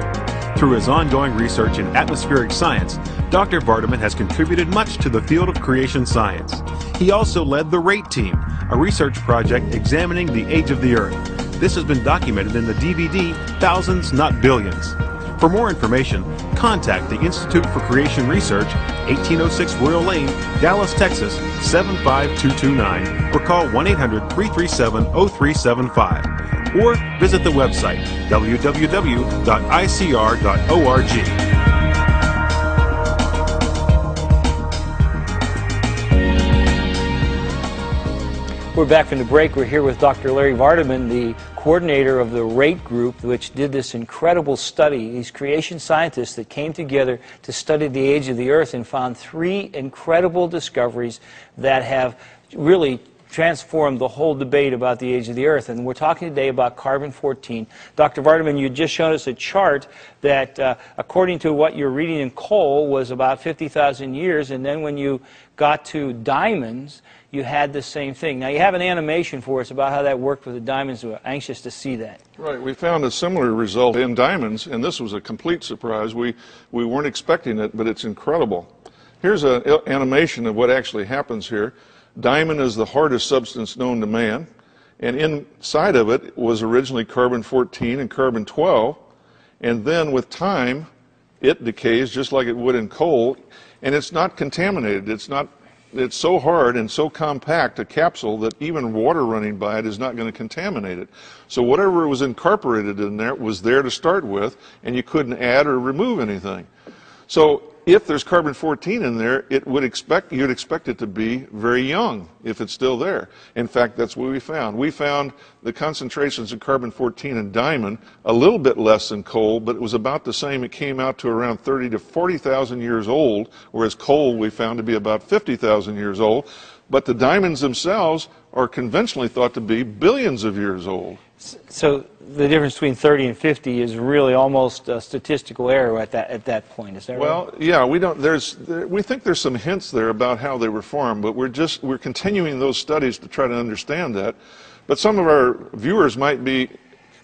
C: Through his ongoing research in atmospheric science, Dr. Vardaman has contributed much to the field of creation science. He also led the RATE team, a research project examining the age of the Earth. This has been documented in the DVD Thousands, Not Billions. For more information, contact the Institute for Creation Research, 1806 Royal Lane, Dallas, Texas, 75229, or call 1-800-337-0375. Or visit the website, www.icr.org.
A: We're back from the break. We're here with Dr. Larry Vardaman, the coordinator of the RATE group, which did this incredible study. These creation scientists that came together to study the age of the Earth and found 3 incredible discoveries that have really transformed the whole debate about the age of the Earth. And we're talking today about carbon-14. Dr. Vardaman, you just showed us a chart that, according to what you're reading in coal, was about 50,000 years, and then when you got to diamonds, you had the same thing. Now, you have an animation for us about how that worked with the diamonds. We're anxious to see that.
B: Right. We found a similar result in diamonds, and this was a complete surprise. We weren't expecting it, but it's incredible. Here's an animation of what actually happens here. Diamond is the hardest substance known to man, and inside of it was originally carbon-14 and carbon-12, and then with time, it decays just like it would in coal, and it's not contaminated. It's so hard and so compact a capsule that even water running by it is not going to contaminate it. So whatever was incorporated in there was there to start with, and you couldn't add or remove anything. So if there's carbon-14 in there, you'd expect it to be very young if it's still there. In fact, that's what we found. We found the concentrations of carbon-14 in diamond a little bit less than coal, but it was about the same. It came out to around 30 to 40,000 years old, whereas coal we found to be about 50,000 years old. But the diamonds themselves are conventionally thought to be billions of years old.
A: So the difference between 30 and 50 is really almost a statistical error at that point. Is that right?
B: Well, yeah, we think there's some hints there about how they were formed, but we're continuing those studies to try to understand that. But some of our viewers might be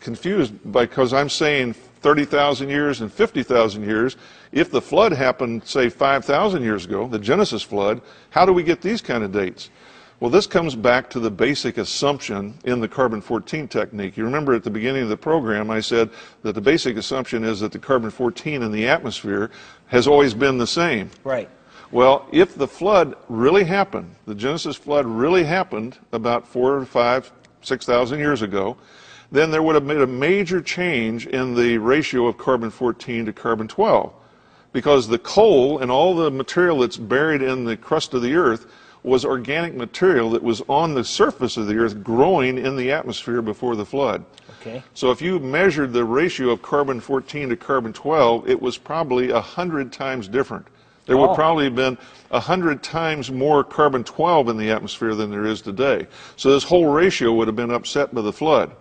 B: confused because I'm saying 30,000 years and 50,000 years. If the flood happened, say, 5,000 years ago, the Genesis flood, how do we get these kind of dates? Well, this comes back to the basic assumption in the carbon-14 technique. You remember at the beginning of the program I said that the basic assumption is that the carbon-14 in the atmosphere has always been the same.
A: Right.
B: Well, if the flood really happened, the Genesis flood really happened about 4,000 to 5,000, 6,000 years ago, then there would have made a major change in the ratio of carbon-14 to carbon-12, because the coal and all the material that's buried in the crust of the Earth was organic material that was on the surface of the Earth growing in the atmosphere before the flood.
A: Okay.
B: So if you measured the ratio of carbon-14 to carbon-12, it was probably 100 times different. There would probably have been 100 times more carbon-12 in the atmosphere than there is today. So this whole ratio would have been upset by the flood.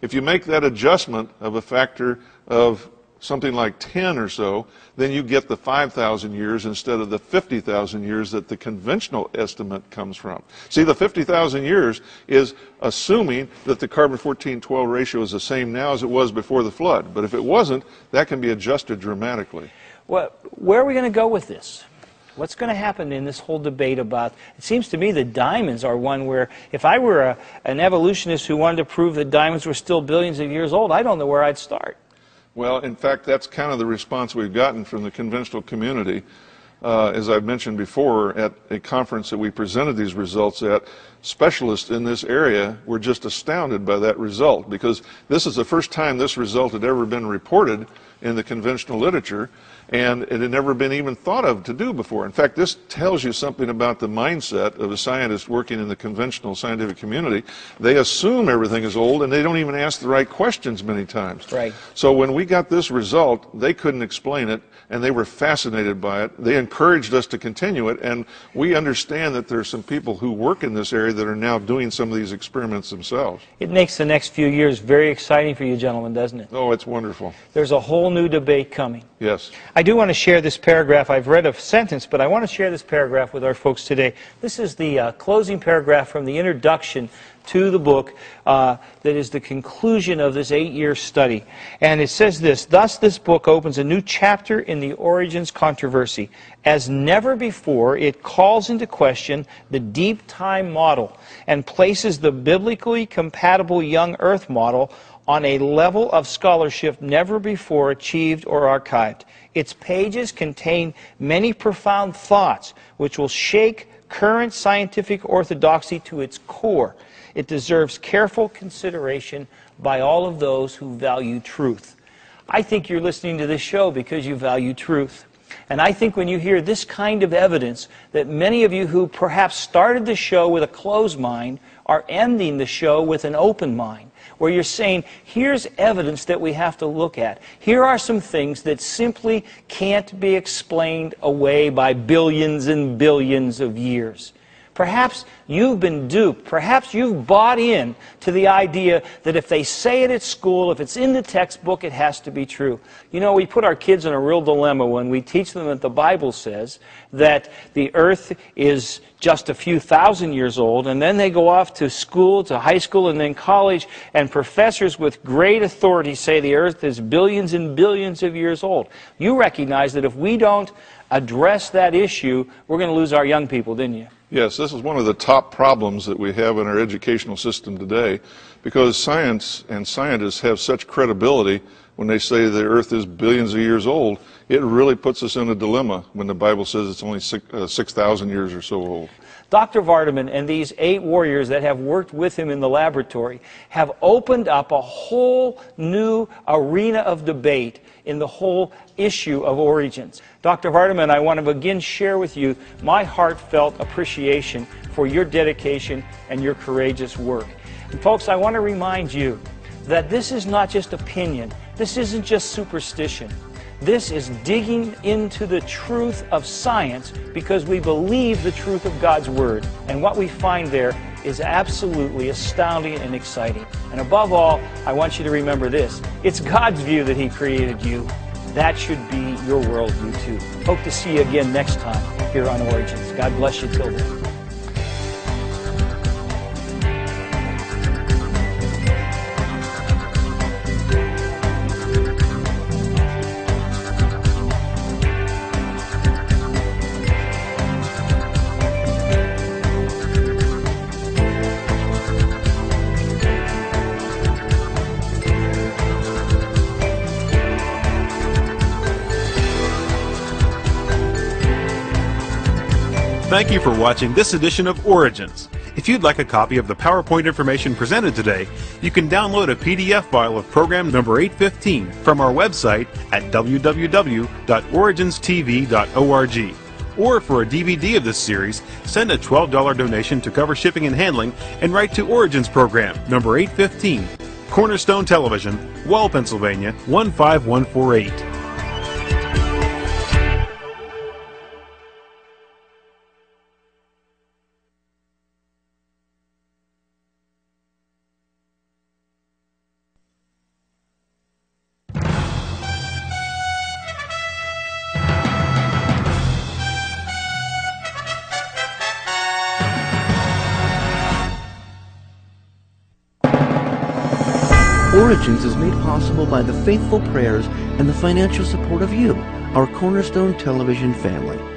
B: If you make that adjustment of a factor of something like 10 or so, then you get the 5,000 years instead of the 50,000 years that the conventional estimate comes from. See, the 50,000 years is assuming that the carbon-14-12 ratio is the same now as it was before the flood. But if it wasn't, that can be adjusted dramatically.
A: Well, where are we going to go with this? What's going to happen in this whole debate about, it seems to me that diamonds are one where, if I were an evolutionist who wanted to prove that diamonds were still billions of years old, I don't know where I'd start.
B: Well, in fact, that's kind of the response we've gotten from the conventional community. As I've mentioned before, at a conference that we presented these results at, specialists in this area were just astounded by that result, because this is the first time this result had ever been reported in the conventional literature, and it had never been even thought of to do before. In fact, this tells you something about the mindset of a scientist working in the conventional scientific community. They assume everything is old, and they don't even ask the right questions many times.
A: Right.
B: So when we got this result, they couldn't explain it, and they were fascinated by it. They encouraged us to continue it, and we understand that there are some people who work in this area that are now doing some of these experiments themselves.
A: It makes the next few years very exciting for you gentlemen, doesn't it?
B: Oh, it's wonderful.
A: There's a whole new debate coming.
B: Yes.
A: I do want to share this paragraph. I've read a sentence, but I want to share this paragraph with our folks today. This is the closing paragraph from the introduction to the book that is the conclusion of this 8-year study. And it says this: thus this book opens a new chapter in the origins controversy. As never before, it calls into question the deep time model and places the biblically compatible young earth model on a level of scholarship never before achieved or archived. Its pages contain many profound thoughts which will shake current scientific orthodoxy to its core. It deserves careful consideration by all of those who value truth. I think you're listening to this show because you value truth. And I think when you hear this kind of evidence, that many of you who perhaps started the show with a closed mind are ending the show with an open mind, where you're saying, here's evidence that we have to look at. Here are some things that simply can't be explained away by billions and billions of years. Perhaps you've been duped. Perhaps you've bought in to the idea that if they say it at school, if it's in the textbook, it has to be true. You know, we put our kids in a real dilemma when we teach them that the Bible says that the earth is just a few thousand years old, and then they go off to school, to high school, and then college, and professors with great authority say the earth is billions and billions of years old. You recognize that if we don't address that issue, we're going to lose our young people, didn't you?
B: Yes, this is one of the top problems that we have in our educational system today, because science and scientists have such credibility when they say the earth is billions of years old. It really puts us in a dilemma when the Bible says it's only 6,000 years or so old.
A: Dr. Vardaman and these 8 warriors that have worked with him in the laboratory have opened up a whole new arena of debate in the whole issue of origins. Dr. Vardaman, I want to again share with you my heartfelt appreciation for your dedication and your courageous work. And folks, I want to remind you that this is not just opinion. This isn't just superstition. This is digging into the truth of science because we believe the truth of God's Word. And what we find there is absolutely astounding and exciting. And above all, I want you to remember this. It's God's view that He created you. That should be your worldview too. Hope to see you again next time here on Origins. God bless you till then.
C: Thank you for watching this edition of Origins. If you'd like a copy of the PowerPoint information presented today, you can download a PDF file of program number 815 from our website at www.originstv.org. Or for a DVD of this series, send a $12 donation to cover shipping and handling and write to Origins Program number 815, Cornerstone Television, Wall, Pennsylvania 15148.
D: Origins is made possible by the faithful prayers and the financial support of you, our Cornerstone Television family.